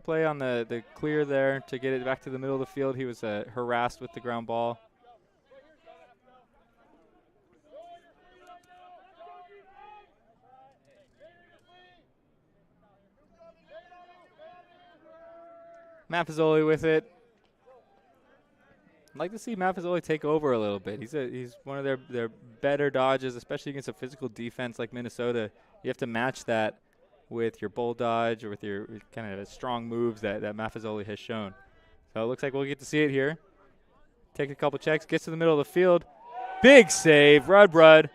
Speaker 2: play on the clear there to get it back to the middle of the field. He was harassed with the ground ball. Maffezoli with it. I'd like to see Maffezoli take over a little bit. He's one of their better dodges, especially against a physical defense like Minnesota. You have to match that with your bull dodge or with your kind of strong moves that Maffezoli has shown. So it looks like we'll get to see it here. Take a couple checks, gets to the middle of the field. Big save, Rud.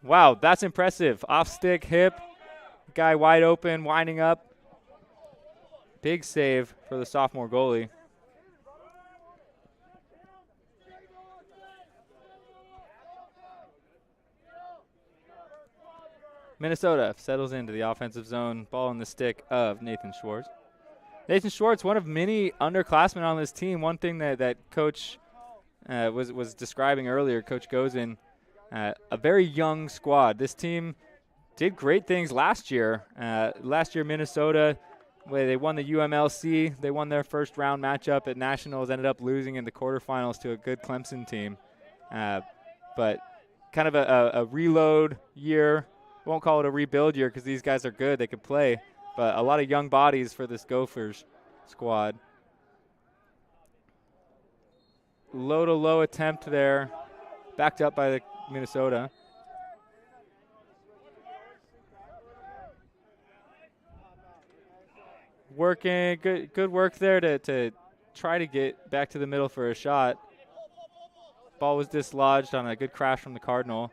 Speaker 2: Wow, that's impressive. Off stick, hip, guy wide open, winding up. Big save for the sophomore goalie. Minnesota settles into the offensive zone. Ball in the stick of Nathan Schwartz. Nathan Schwartz, one of many underclassmen on this team. One thing that Coach was describing earlier, Coach Gozin, a very young squad. This team did great things last year. Last year, Minnesota, where they won the UMLC. They won their first round matchup at Nationals, ended up losing in the quarterfinals to a good Clemson team. But kind of a reload year. Won't call it a rebuild year because these guys are good. They can play. But a lot of young bodies for this Gophers squad. Low-to-low attempt there. Backed up by the Minnesota. Working, good work there to try to get back to the middle for a shot. Ball was dislodged on a good crash from the Cardinal.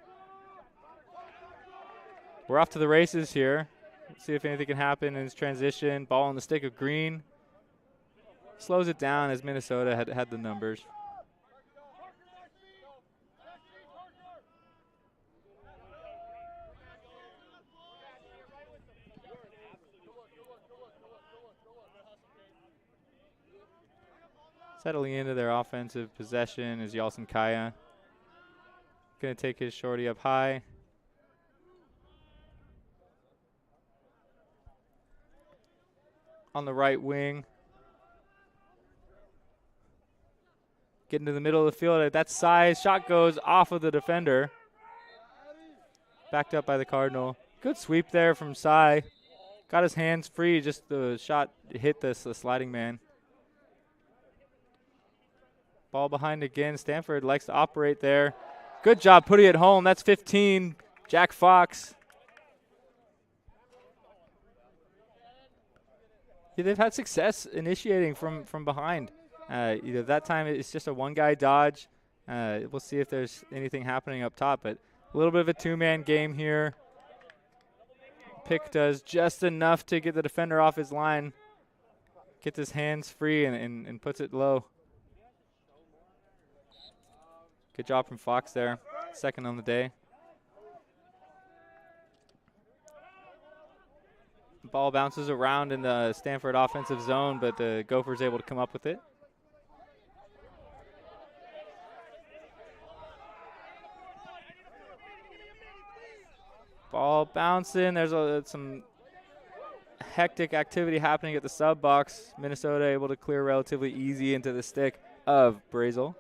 Speaker 2: We're off to the races here. Let's see if anything can happen in this transition. Ball on the stick of Green. Slows it down as Minnesota had the numbers. Settling into their offensive possession is Yalcin Kaya. Going to take his shorty up high. On the right wing. Getting to the middle of the field at that size. Shot goes off of the defender. Backed up by the Cardinal. Good sweep there from Cy. Got his hands free. Just the shot hit the sliding man. Ball behind again. Stanford likes to operate there. Good job putting it home. That's 15. Jack Fox. Yeah, they've had success initiating from behind. Either that time it's just a one-guy dodge. We'll see if there's anything happening up top, but a little bit of a two-man game here. Pick does just enough to get the defender off his line, gets his hands free and puts it low. Good job from Fox there, second on the day. Ball bounces around in the Stanford offensive zone, but the Gophers able to come up with it. Ball bouncing. There's some hectic activity happening at the sub box. Minnesota able to clear relatively easy into the stick of Brazel.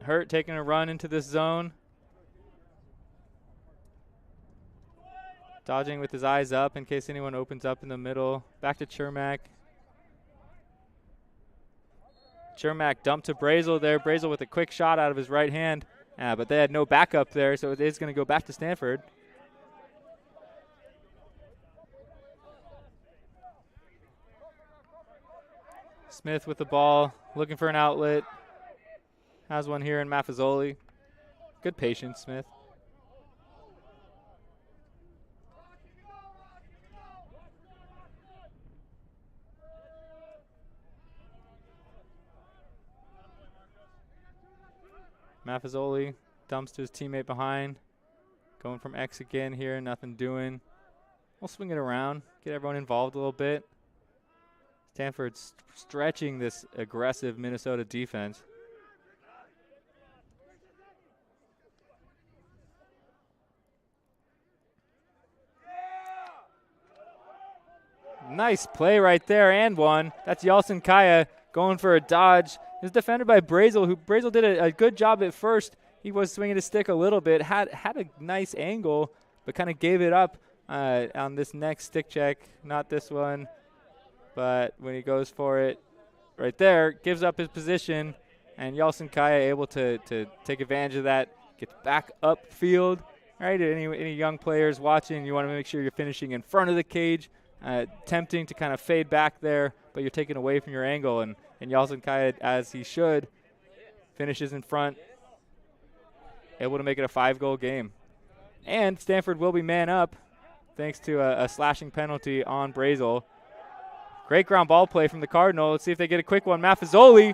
Speaker 2: Hurt taking a run into this zone. Dodging with his eyes up in case anyone opens up in the middle. Back to Chermak. Chermak dumped to Brazel there. Brazel with a quick shot out of his right hand. But they had no backup there, so it is going to go back to Stanford. Smith with the ball, looking for an outlet. Has one here in Maffezoli. Good patience, Smith. Maffezoli dumps to his teammate behind. Going from X again here, nothing doing. We'll swing it around, get everyone involved a little bit. Stanford's stretching this aggressive Minnesota defense. Nice play right there and one. That's Yalcin Kaya going for a dodge. It's defended by Brazel, who Brazel did a good job at first he was swinging his stick a little bit, had a nice angle, but kind of gave it up on this next stick check. Not this one, but when he goes for it right there, gives up his position, and Yalcin Kaya able to take advantage of that, gets back upfield. All right, any young players watching, you want to make sure you're finishing in front of the cage, tempting to kind of fade back there, but you're taking away from your angle, and Yalcin Kaya, as he should, finishes in front, able to make it a 5-goal game. And Stanford will be man up thanks to a slashing penalty on Brazel. Great ground ball play from the Cardinal. Let's see if they get a quick one. Maffezoli,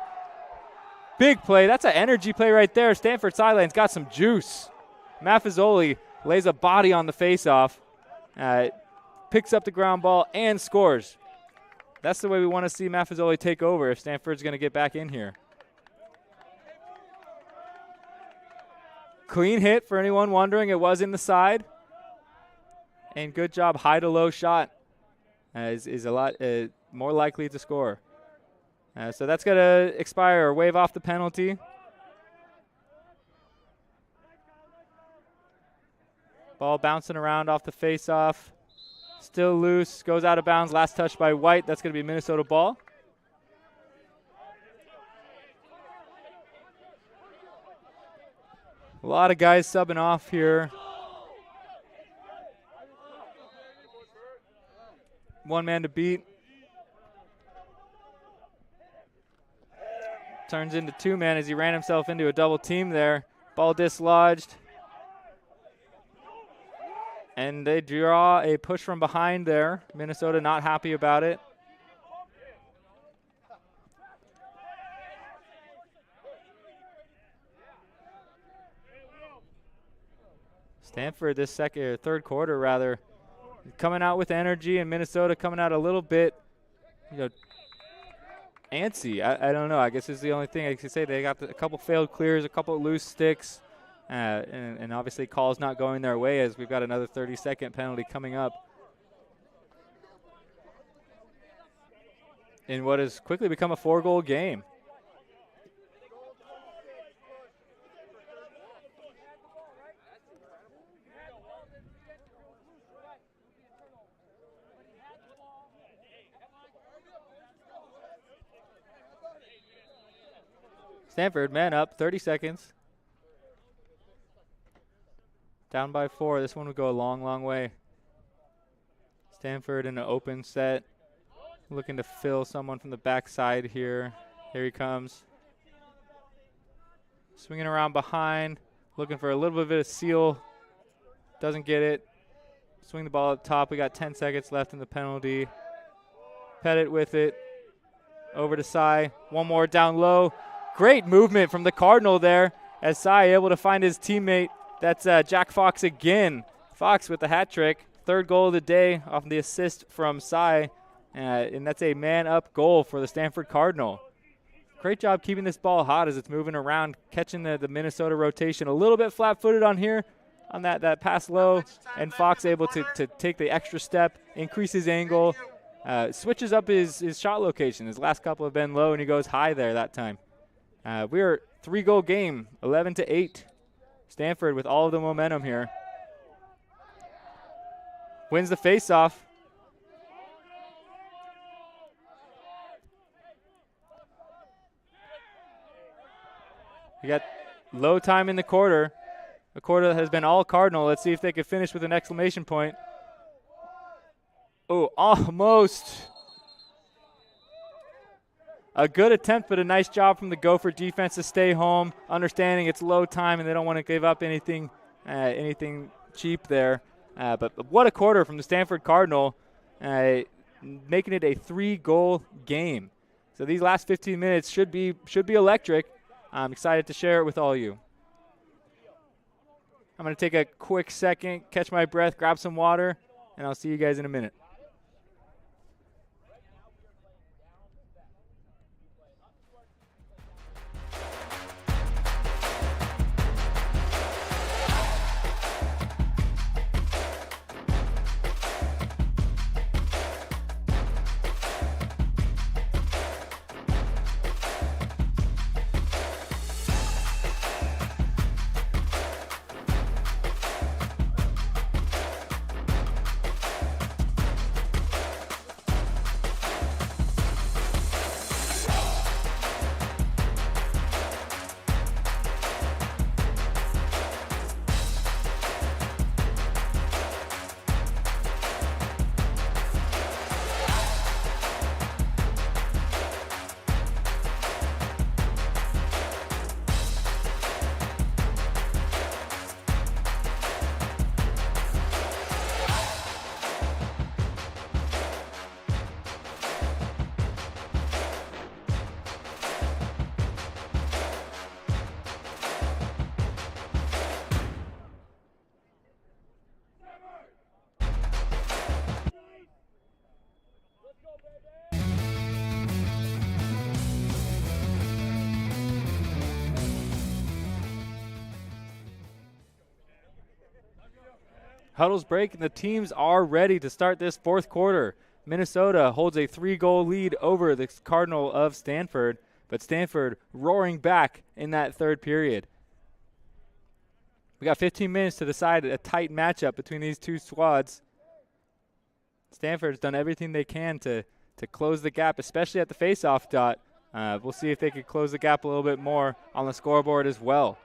Speaker 2: big play. That's an energy play right there. Stanford sidelines got some juice. Maffezoli lays a body on the faceoff, picks up the ground ball, and scores. That's the way we want to see Maffezoli take over if Stanford's going to get back in here. Clean hit for anyone wondering. It was in the side. And good job, high to low shot is a lot more likely to score. So that's going to expire or wave off the penalty. Ball bouncing around off the face-off. Still loose, goes out of bounds. Last touch by White. That's going to be Minnesota ball. A lot of guys subbing off here. One man to beat. Turns into 2 men as he ran himself into a double team there. Ball dislodged. And they draw a push from behind there. Minnesota not happy about it. Stanford this third quarter rather, coming out with energy, and Minnesota coming out a little bit, antsy. I don't know. I guess it's the only thing I can say. They got a couple failed clears, a couple loose sticks, and obviously calls not going their way as we've got another 30-second penalty coming up. In what has quickly become a 4-goal game. Stanford, man up, 30 seconds. Down by 4. This one would go a long, long way. Stanford in an open set. Looking to fill someone from the backside here. Here he comes. Swinging around behind. Looking for a little bit of a seal. Doesn't get it. Swing the ball up top. We got 10 seconds left in the penalty. Pettit with it. Over to Cy. One more down low. Great movement from the Cardinal there as Cy able to find his teammate. That's Jack Fox again. Fox with the hat trick. 3rd goal of the day off the assist from Cy. And that's a man-up goal for the Stanford Cardinal. Great job keeping this ball hot as it's moving around, catching the Minnesota rotation. A little bit flat-footed on here on that pass low, and Fox able to take the extra step, increase his angle, switches up his shot location. His last couple have been low, and he goes high there that time. We're 3-goal game, 11-8. Stanford with all of the momentum here. Wins the faceoff. We got low time in the quarter. The quarter has been all Cardinal. Let's see if they can finish with an exclamation point. Oh, almost. A good attempt, but a nice job from the Gopher defense to stay home, understanding it's low time and they don't want to give up anything cheap there. But what a quarter from the Stanford Cardinal, making it a 3-goal game. So these last 15 minutes should be electric. I'm excited to share it with all you. I'm going to take a quick second, catch my breath, grab some water, and I'll see you guys in a minute. Huddles break, and the teams are ready to start this fourth quarter. Minnesota holds a 3-goal lead over the Cardinal of Stanford, but Stanford roaring back in that third period. We got 15 minutes to decide a tight matchup between these two squads. Stanford's done everything they can to close the gap, especially at the face-off dot. We'll see if they can close the gap a little bit more on the scoreboard as well.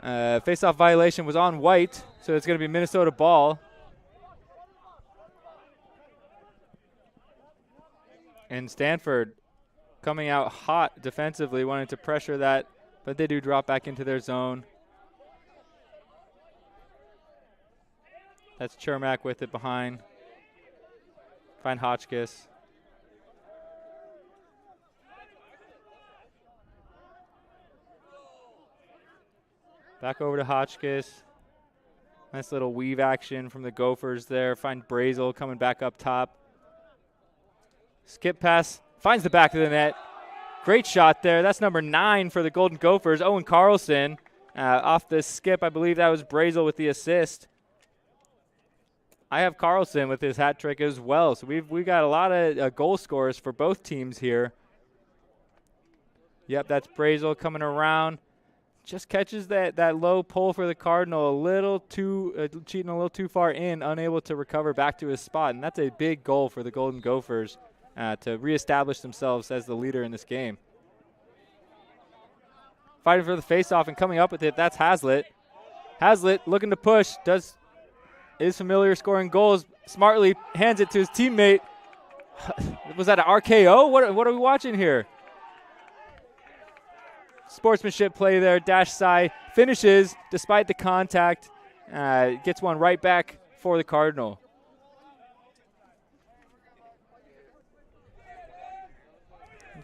Speaker 2: Face-off violation was on White, so it's going to be Minnesota ball. And Stanford coming out hot defensively, wanting to pressure that, but they do drop back into their zone. That's Chermak with it behind. Find Hotchkiss. Back over to Hotchkiss. Nice little weave action from the Gophers there. Find Brazel coming back up top. Skip pass, finds the back of the net. Great shot there. That's number 9 for the Golden Gophers, Owen Carlson. Off the skip, I believe that was Brazel with the assist. I have Carlson with his hat trick as well. So we've got a lot of goal scorers for both teams here. Yep, that's Brazel coming around. Just catches that low pull for the Cardinal a little too, cheating a little too far in, unable to recover back to his spot. And that's a big goal for the Golden Gophers to reestablish themselves as the leader in this game. Fighting for the faceoff and coming up with it, that's Hazlitt. Hazlitt looking to push, is familiar scoring goals, smartly hands it to his teammate. Was that an RKO? What are we watching here? Sportsmanship play there. Dash Sai finishes despite the contact. Gets one right back for the Cardinal.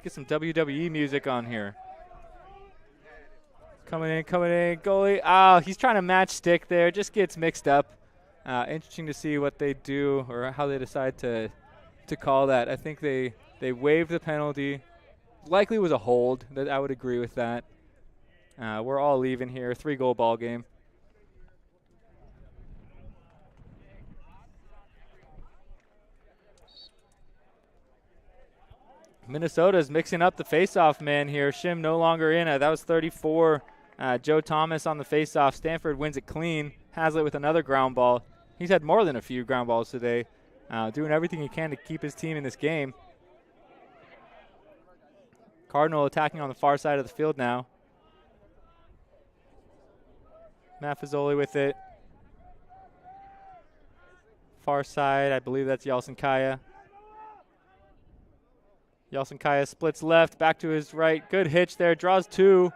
Speaker 2: Get some WWE music on here. Coming in, goalie. Oh, he's trying to match stick there. Just gets mixed up. Interesting to see what they do or how they decide to call that. I think they waived the penalty. Likely was a hold. I would agree with that. We're all leaving here. 3-goal ball game. Minnesota's mixing up the faceoff man here. Shim no longer in. That was 34. Joe Thomas on the faceoff. Stanford wins it clean. Hazlitt with another ground ball. He's had more than a few ground balls today. Doing everything he can to keep his team in this game. Cardinal attacking on the far side of the field now. Maffezoli with it. Far side, I believe that's Yeltsin Kaya. Yeltsin Kaya splits left, back to his right. Good hitch there, draws 2.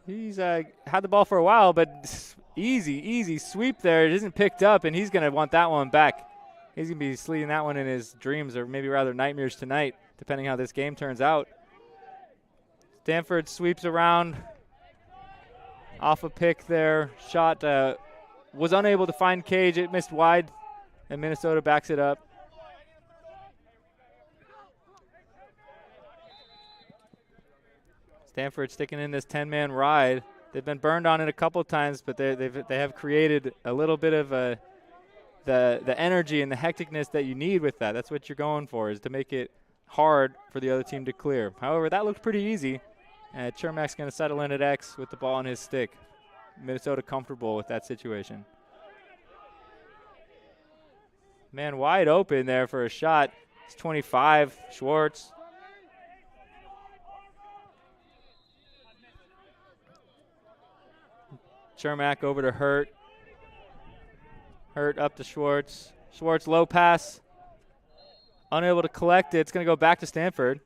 Speaker 2: He's had the ball for a while, but easy sweep there. It isn't picked up, and he's going to want that one back. He's going to be sleeping that one in his dreams, or maybe rather nightmares tonight, depending how this game turns out. Stanford sweeps around off a pick there. Shot was unable to find Cage. It missed wide, and Minnesota backs it up. Stanford sticking in this 10-man ride. They've been burned on it a couple times, but they have created a little bit of the energy and the hecticness that you need with that. That's what you're going for, is to make it hard for the other team to clear. However, that looked pretty easy. Chermak's going to settle in at X with the ball on his stick. Minnesota comfortable with that situation. Man wide open there for a shot. It's 25, Schwartz. Chermak over to Hurt. Hurt up to Schwartz. Schwartz low pass. Unable to collect it. It's going to go back to Stanford.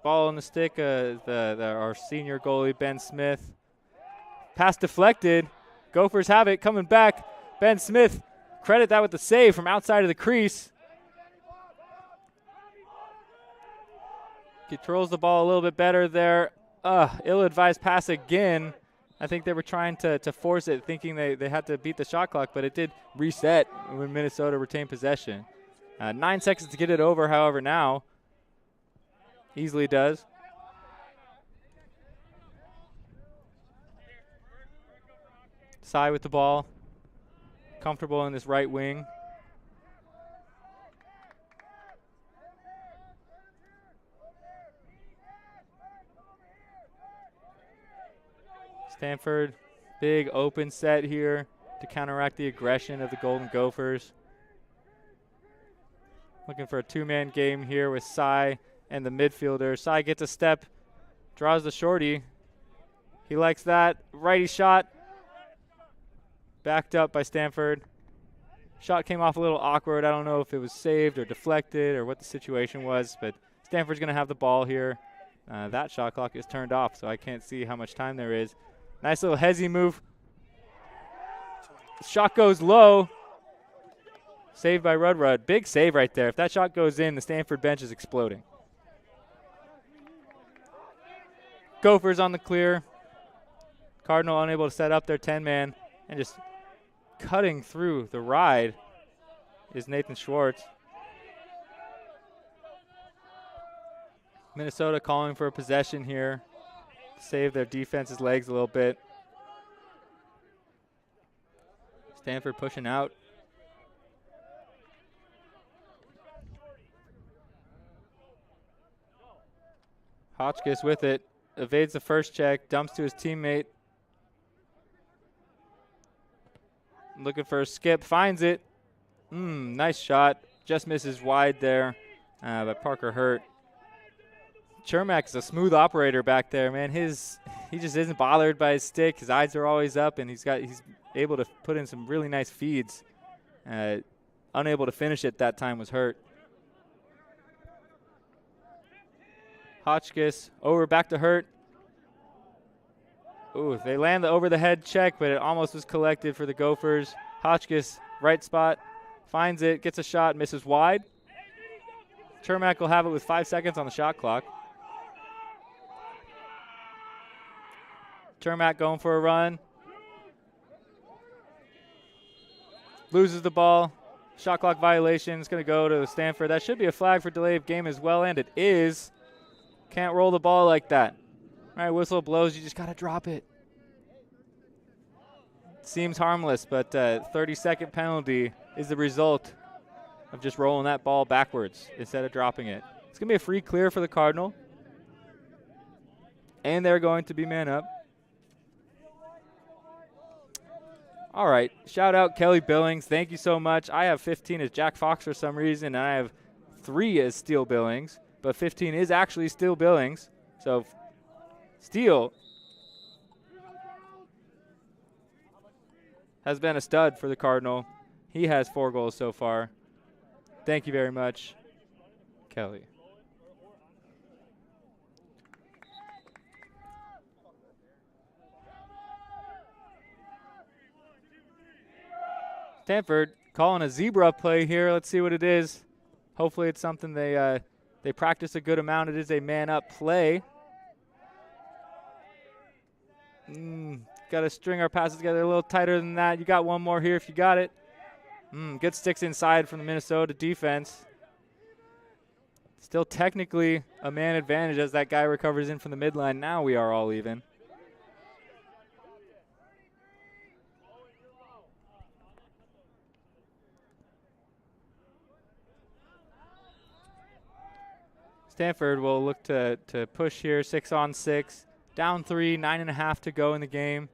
Speaker 2: Ball on the stick. Our senior goalie, Ben Smith. Pass deflected. Gophers have it. Coming back. Ben Smith. Credit that with the save from outside of the crease. Controls the ball a little bit better there. Ill-advised pass again. I think they were trying to force it, thinking they had to beat the shot clock, but it did reset when Minnesota retained possession. 9 seconds to get it over, however, now. Easily does. Sai with the ball. Comfortable in this right wing. Stanford, big open set here to counteract the aggression of the Golden Gophers. Looking for a two-man game here with Sai and the midfielder. Sai gets a step, draws the shorty. He likes that. Righty shot. Backed up by Stanford. Shot came off a little awkward. I don't know if it was saved or deflected or what the situation was, but Stanford's going to have the ball here. That shot clock is turned off, so I can't see how much time there is. Nice little hezzy move. Shot goes low. Saved by Rudrud. Big save right there. If that shot goes in, the Stanford bench is exploding. Gophers on the clear. Cardinal unable to set up their 10-man, and just cutting through the ride is Nathan Schwartz. Minnesota calling for a possession here. Save their defense's legs a little bit. Stanford pushing out. Hotchkiss with it. Evades the first check. Dumps to his teammate. Looking for a skip. Finds it. Nice shot. Just misses wide there. But Parker Hurt. Chermak is a smooth operator back there, man. He just isn't bothered by his stick. His eyes are always up, and he's able to put in some really nice feeds. Unable to finish it that time was Hurt. Hotchkiss over back to Hurt. Ooh, they land the over the head check, but it almost was collected for the Gophers. Hotchkiss, right spot, finds it, gets a shot, misses wide. Chermak will have it with 5 seconds on the shot clock. Chermak going for a run. Loses the ball. Shot clock violation. It's going to go to Stanford. That should be a flag for delay of game as well, and it is. Can't roll the ball like that. All right, whistle blows. You just got to drop it. Seems harmless, but 30-second penalty is the result of just rolling that ball backwards instead of dropping it. It's going to be a free clear for the Cardinal. And they're going to be man up. All right, shout out Kelly Billings. Thank you so much. I have 15 as Jack Fox for some reason, and I have 3 as Steele Billings. But 15 is actually Steele Billings. So Steele has been a stud for the Cardinal. He has 4 goals so far. Thank you very much, Kelly. Stanford calling a zebra play here. Let's see what it is. Hopefully it's something they practice a good amount. It is a man-up play. Got to string our passes together a little tighter than that. You got one more here if you got it. Good sticks inside from the Minnesota defense. Still technically a man advantage as that guy recovers in from the midline. Now we are all even. Stanford will look to push here, 6-on-6. Down 3, 9.5 to go in the game.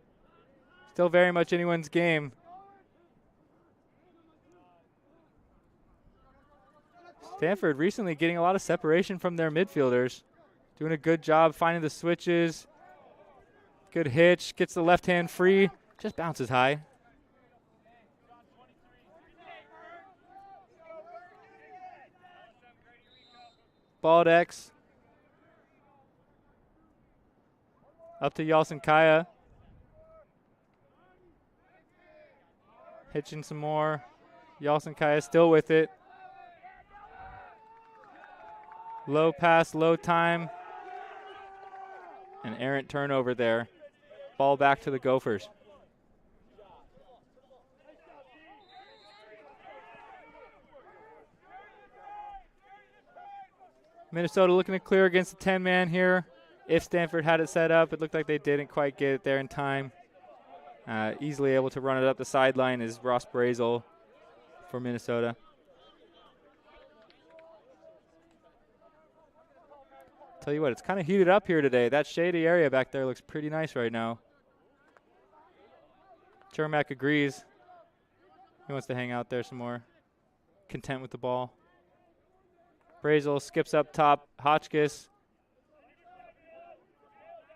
Speaker 2: Still very much anyone's game. Stanford recently getting a lot of separation from their midfielders. Doing a good job finding the switches. Good hitch, gets the left hand free, just bounces high. Baldex. Up to Yalcin Kaya. Hitching some more. Yalcin Kaya still with it. Low pass, low time. An errant turnover there. Ball back to the Gophers. Minnesota looking to clear against the 10-man here. If Stanford had it set up, it looked like they didn't quite get it there in time. Easily able to run it up the sideline is Ross Brazel for Minnesota. Tell you what, it's kind of heated up here today. That shady area back there looks pretty nice right now. Chermak agrees. He wants to hang out there some more. Content with the ball. Brazel skips up top. Hotchkiss.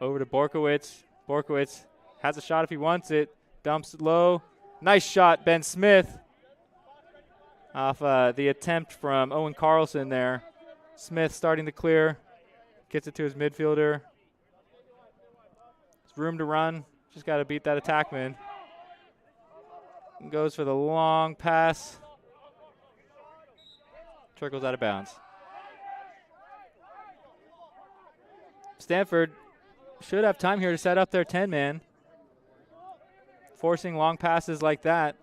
Speaker 2: Over to Borkowitz. Borkowitz has a shot if he wants it. Dumps it low. Nice shot, Ben Smith. Off the attempt from Owen Carlson there. Smith starting to clear. Gets it to his midfielder. There's room to run. Just got to beat that attackman. And goes for the long pass. Trickles out of bounds. Stanford should have time here to set up their 10-man. Forcing long passes like that.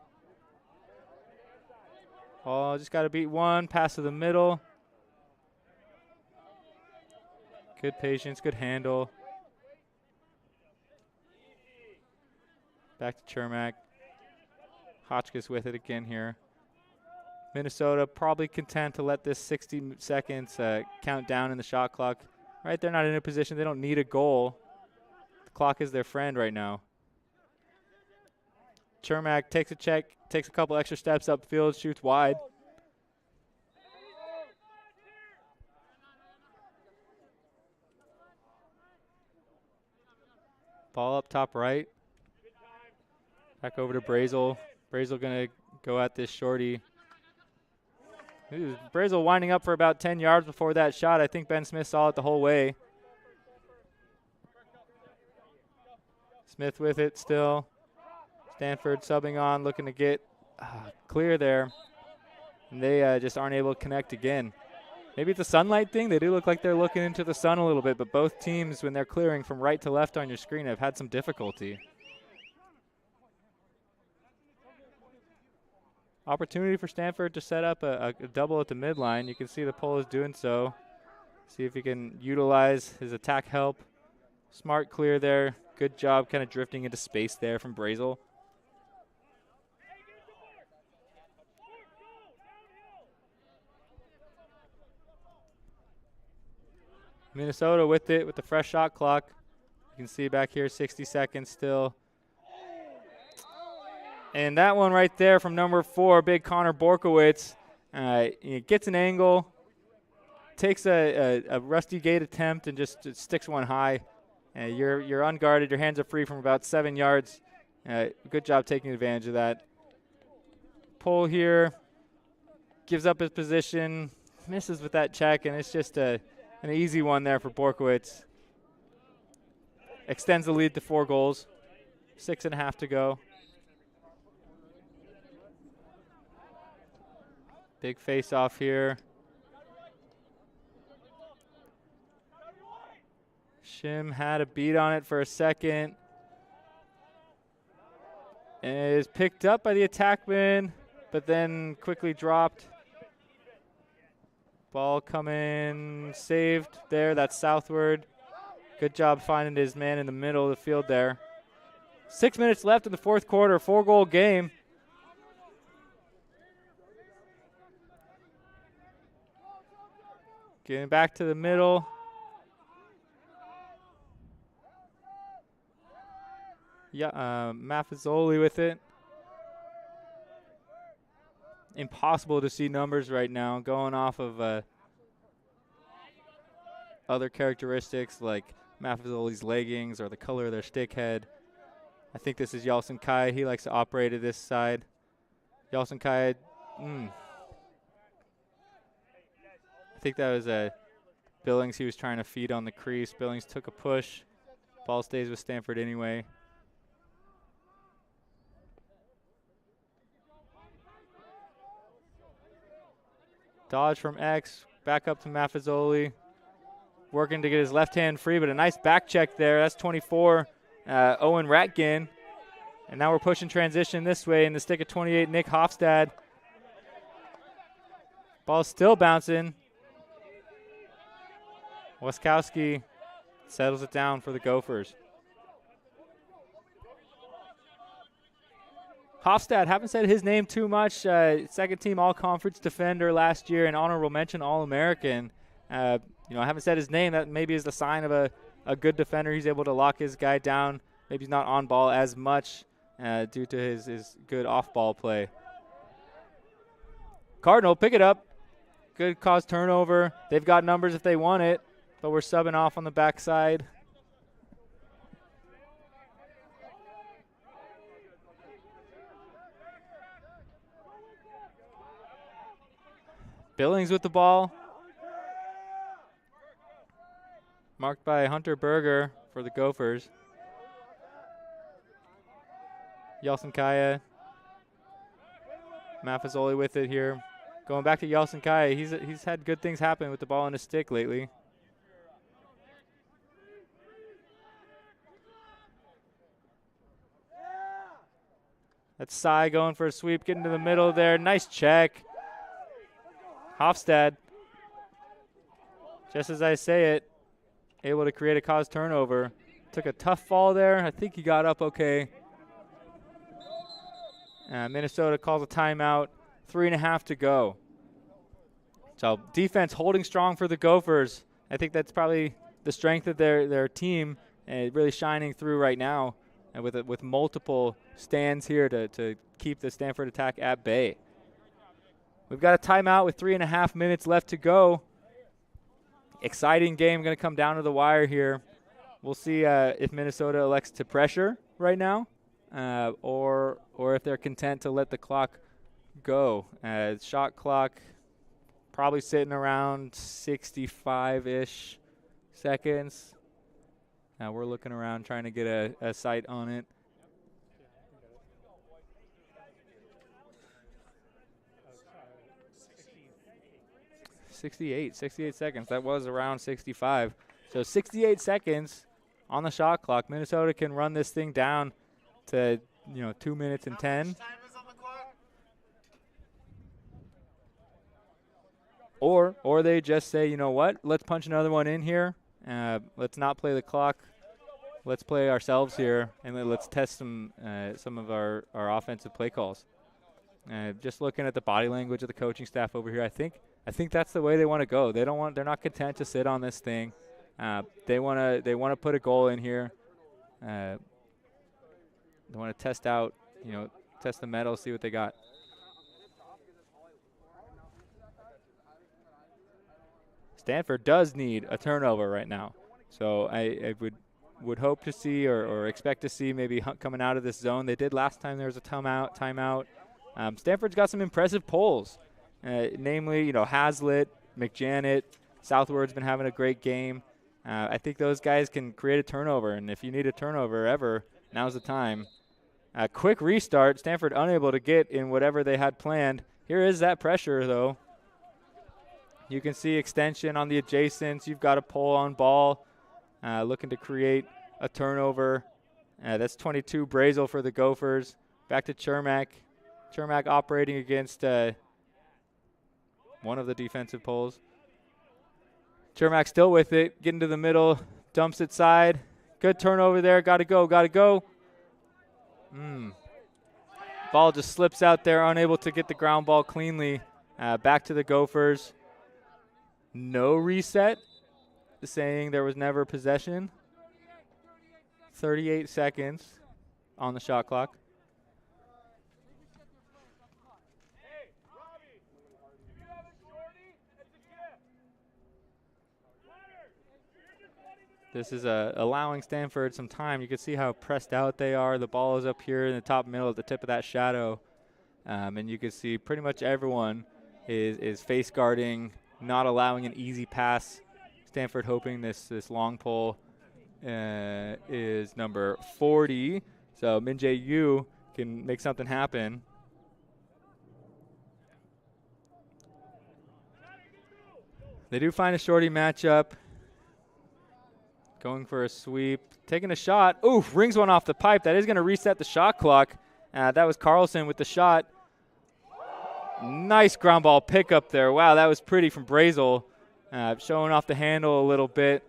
Speaker 2: Oh, just got to beat one. Pass to the middle. Good patience, good handle. Back to Chermak. Hotchkiss with it again here. Minnesota probably content to let this 60 seconds count down in the shot clock. Right, they're not in a position, they don't need a goal. The clock is their friend right now. Chermak takes a check, takes a couple extra steps upfield, shoots wide. Ball up top right. Back over to Brazel. Brazel going to go at this shorty. Brazel winding up for about 10 yards before that shot. I think Ben Smith saw it the whole way. Smith with it still. Stanford subbing on, looking to get clear there. And they just aren't able to connect again. Maybe it's a sunlight thing. They do look like they're looking into the sun a little bit, but both teams, when they're clearing from right to left on your screen, have had some difficulty. Opportunity for Stanford to set up a double at the midline. You can see the pole is doing so. See if he can utilize his attack help. Smart clear there. Good job kind of drifting into space there from Brazel. Minnesota with it with the fresh shot clock. You can see back here 60 seconds still. And that one right there from number 4, big Connor Borkowitz. He gets an angle, takes a rusty gate attempt and just sticks one high. You're unguarded, your hands are free from about 7 yards. Good job taking advantage of that. Pull here, gives up his position, misses with that check, and it's just an easy one there for Borkowitz. Extends the lead to 4 goals. 6.5 to go. Big face off here. Shim had a beat on it for a second. And it is picked up by the attackman, but then quickly dropped. Ball coming, saved there. That's southward. Good job finding his man in the middle of the field there. 6 minutes left in the fourth quarter, 4-goal game. Getting back to the middle. Yeah, Maffezoli with it. Impossible to see numbers right now, going off of other characteristics like Maffezoli's leggings or the color of their stick head. I think this is Yalcin Kai. He likes to operate at this side. Yalcin Kai, I think that was Billings he was trying to feed on the crease. Billings took a push. Ball stays with Stanford anyway. Dodge from X, back up to Maffezoli. Working to get his left hand free, but a nice back check there. That's 24, Owen Ratkin. And now we're pushing transition this way in the stick of 28, Nick Hofstad. Ball's still bouncing. Waskowski settles it down for the Gophers. Hofstad, haven't said his name too much. Second team all-conference defender last year and honorable mention All-American. I haven't said his name. That maybe is the sign of a good defender. He's able to lock his guy down. Maybe he's not on ball as much due to his good off-ball play. Cardinal, pick it up. Good cause turnover. They've got numbers if they want it, but we're subbing off on the backside. Billings with the ball. Marked by Hunter Berger for the Gophers. Yeltsin Kaya. Maffezoli with it here. Going back to Yeltsin Kaya. He's had good things happen with the ball in his stick lately. That's Sai going for a sweep, getting to the middle there. Nice check. Hofstad, just as I say it, able to create a cause turnover. Took a tough fall there. I think he got up okay. Minnesota calls a timeout. 3.5 to go. So defense holding strong for the Gophers. I think that's probably the strength of their team, and really shining through right now, and with multiple stands here to keep the Stanford attack at bay. We've got a timeout with 3.5 minutes left to go. Exciting game, going to come down to the wire here. We'll see if Minnesota elects to pressure right now, or if they're content to let the clock go. Shot clock probably sitting around 65-ish seconds. We're looking around trying to get a sight on it. 68 seconds. That was around 65. So 68 seconds on the shot clock. Minnesota can run this thing down to 2 minutes and 10. Or they just say, you know what, let's punch another one in here. Let's not play the clock. Let's play ourselves here, and let's test some of our offensive play calls. Just looking at the body language of the coaching staff over here, I think that's the way they want to go. They're not content to sit on this thing. They want to put a goal in here. They want to test out, test the metal, see what they got. Stanford does need a turnover right now, so I would hope to see or expect to see maybe coming out of this zone. They did last time there was a timeout. Stanford's got some impressive polls. Namely, Hazlitt, McJanet, Southward's been having a great game. I think those guys can create a turnover, and if you need a turnover ever, now's the time. Quick restart. Stanford unable to get in whatever they had planned. Here is that pressure, though. You can see extension on the adjacents. You've got a pole on ball, looking to create a turnover. That's 22 Brazel for the Gophers. Back to Chermak. Chermak operating against one of the defensive poles. Chermak still with it, getting to the middle, dumps it side. Good turnover there, gotta go. Ball just slips out there, unable to get the ground ball cleanly. Back to the Gophers. No reset, saying there was never possession. 38 seconds on the shot clock. This is allowing Stanford some time. You can see how pressed out they are. The ball is up here in the top middle at the tip of that shadow. And you can see pretty much everyone is face guarding, not allowing an easy pass. Stanford hoping this long pole is number 40. So Min-Jae Yu can make something happen. They do find a shorty matchup. Going for a sweep, taking a shot. Oof, rings one off the pipe. That is going to reset the shot clock. That was Carlson with the shot. Nice ground ball pickup there. Wow, that was pretty from Brazel. showing off the handle a little bit,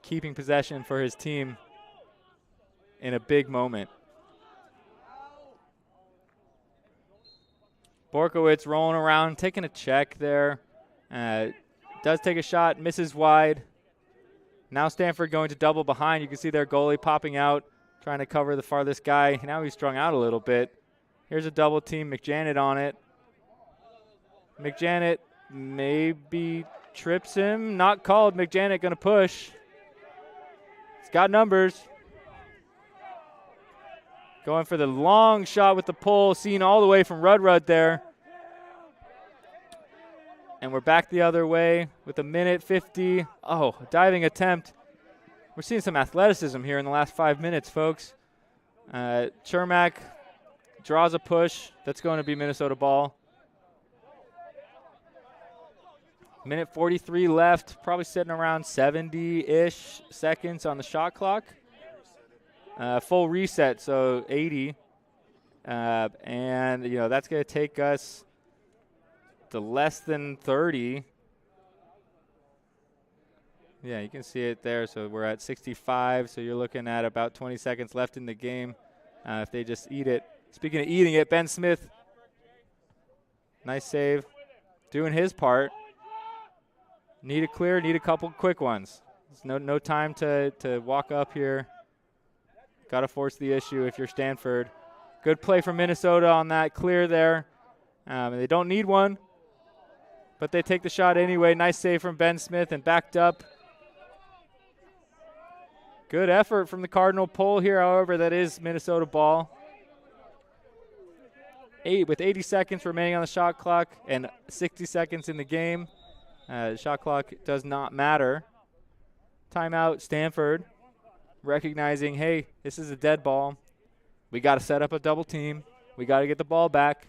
Speaker 2: keeping possession for his team in a big moment. Borkowitz rolling around, taking a check there. Does take a shot, misses wide. Now Stanford going to double behind. You can see their goalie popping out, trying to cover the farthest guy. Now he's strung out a little bit. Here's a double team, McJanet on it. McJanet maybe trips him. Not called. McJanet going to push. He's got numbers. Going for the long shot with the pull, seen all the way from Rudd there. And we're back the other way with a minute 50. Oh, diving attempt. We're seeing some athleticism here in the last 5 minutes, folks. Chermak draws a push. That's going to be Minnesota ball. Minute 43 left, probably sitting around 70-ish seconds on the shot clock. Full reset, so 80. And, that's going to take us to less than 30. Yeah, you can see it there. So we're at 65, so you're looking at about 20 seconds left in the game if they just eat it. Speaking of eating it, Ben Smith, nice save, doing his part. Need a clear, need a couple quick ones. There's no time to walk up here. Got to force the issue if you're Stanford. Good play from Minnesota on that clear there. They don't need one, but they take the shot anyway. Nice save from Ben Smith and backed up. Good effort from the Cardinal pull here, however, that is Minnesota ball. With 80 seconds remaining on the shot clock and 60 seconds in the game. Shot clock does not matter. Timeout, Stanford. Recognizing, hey, this is a dead ball. We got to set up a double team. We got to get the ball back.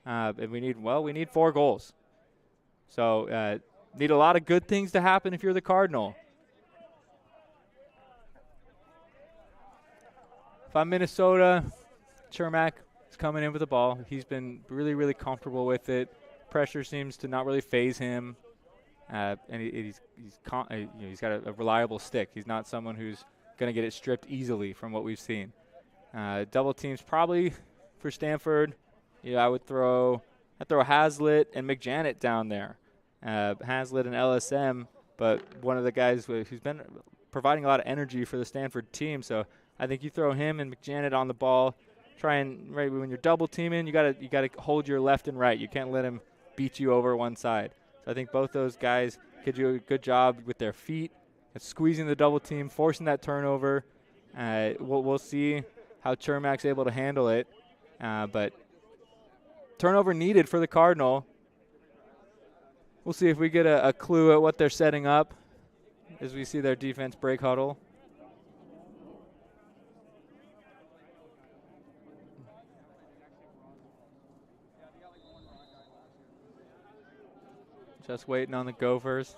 Speaker 2: And we need 4 goals. So need a lot of good things to happen if you're the Cardinal. If I'm Minnesota, Chermak is coming in with the ball. He's been really, really comfortable with it. Pressure seems to not really faze him. And he's got a reliable stick. He's not someone who's going to get it stripped easily from what we've seen. Double teams probably for Stanford. I would throw Hazlitt and McJanet down there. Hazlitt and LSM, but one of the guys who's been providing a lot of energy for the Stanford team. So I think you throw him and McJanet on the ball. Try and when you're double teaming, you gotta hold your left and right. You can't let him beat you over one side. So I think both those guys could do a good job with their feet, at squeezing the double team, forcing that turnover. We'll see how Chermak's able to handle it. But turnover needed for the Cardinal. We'll see if we get a clue at what they're setting up as we see their defense break huddle. Just waiting on the Gophers.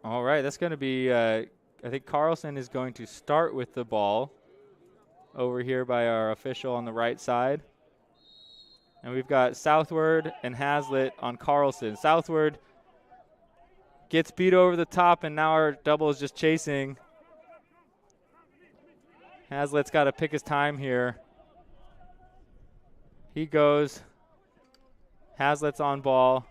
Speaker 2: All right, that's going to be, I think Carlson is going to start with the ball over here by our official on the right side. And we've got Southward and Hazlitt on Carlson. Southward gets beat over the top, and now our double is just chasing. Hazlitt's got to pick his time here. He goes. Hazlitt's on ball.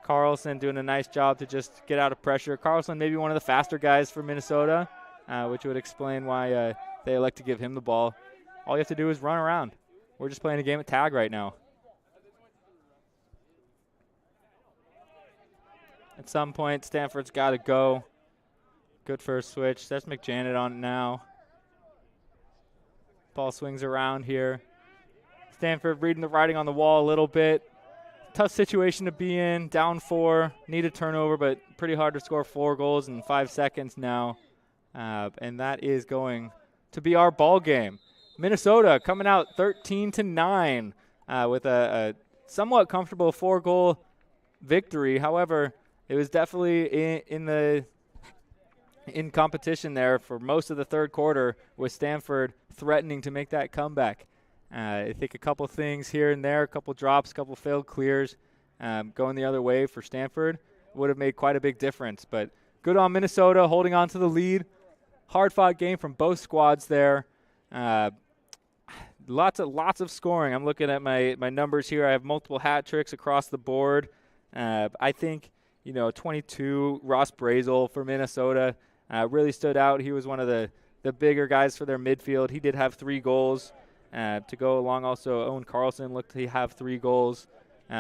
Speaker 2: Carlson doing a nice job to just get out of pressure. Carlson maybe one of the faster guys for Minnesota, which would explain why they elect to give him the ball. All you have to do is run around. We're just playing a game of tag right now. At some point, Stanford's got to go. Good first switch. That's McJanet on it now. Ball swings around here. Stanford reading the writing on the wall a little bit. Tough situation to be in. Down 4. Need a turnover, but pretty hard to score 4 goals in 5 seconds now. And that is going to be our ball game. Minnesota coming out 13-9 with a somewhat comfortable 4-goal victory. However, it was definitely in the in competition there for most of the third quarter, with Stanford threatening to make that comeback. I think a couple things here and there, a couple drops, a couple failed clears, going the other way for Stanford would have made quite a big difference. But good on Minnesota holding on to the lead. Hard-fought game from both squads there. Lots of scoring. I'm looking at my numbers here. I have multiple hat tricks across the board. I think, 22, Ross Brazel for Minnesota really stood out. He was one of the bigger guys for their midfield. He did have 3 goals. To go along also, Owen Carlson looked to have 3 goals.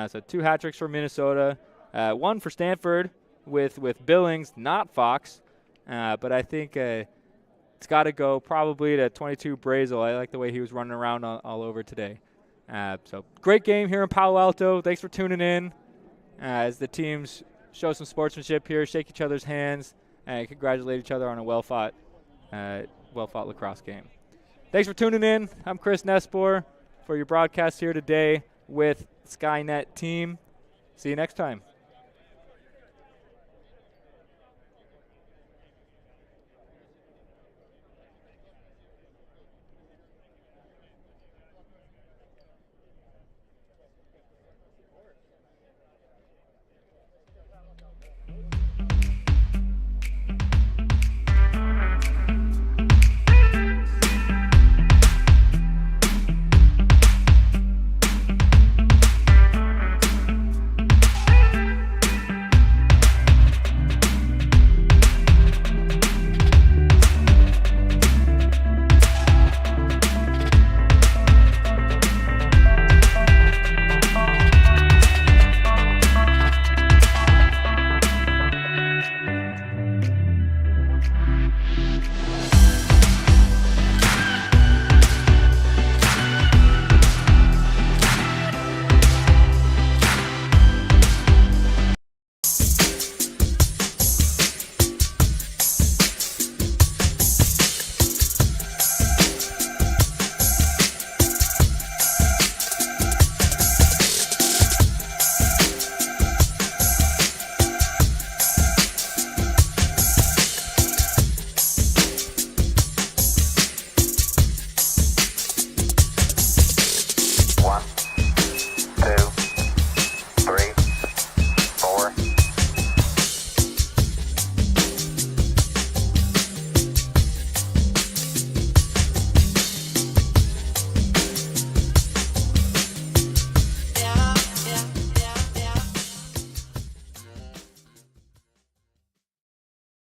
Speaker 2: So 2 hat tricks for Minnesota. 1 for Stanford with Billings, not Fox. But I think it's got to go probably to 22 Brazel. I like the way he was running around all over today. So great game here in Palo Alto. Thanks for tuning in as the teams show some sportsmanship here, shake each other's hands, and congratulate each other on a well-fought lacrosse game. Thanks for tuning in. I'm Chris Nespor for your broadcast here today with Skynet team. See you next time.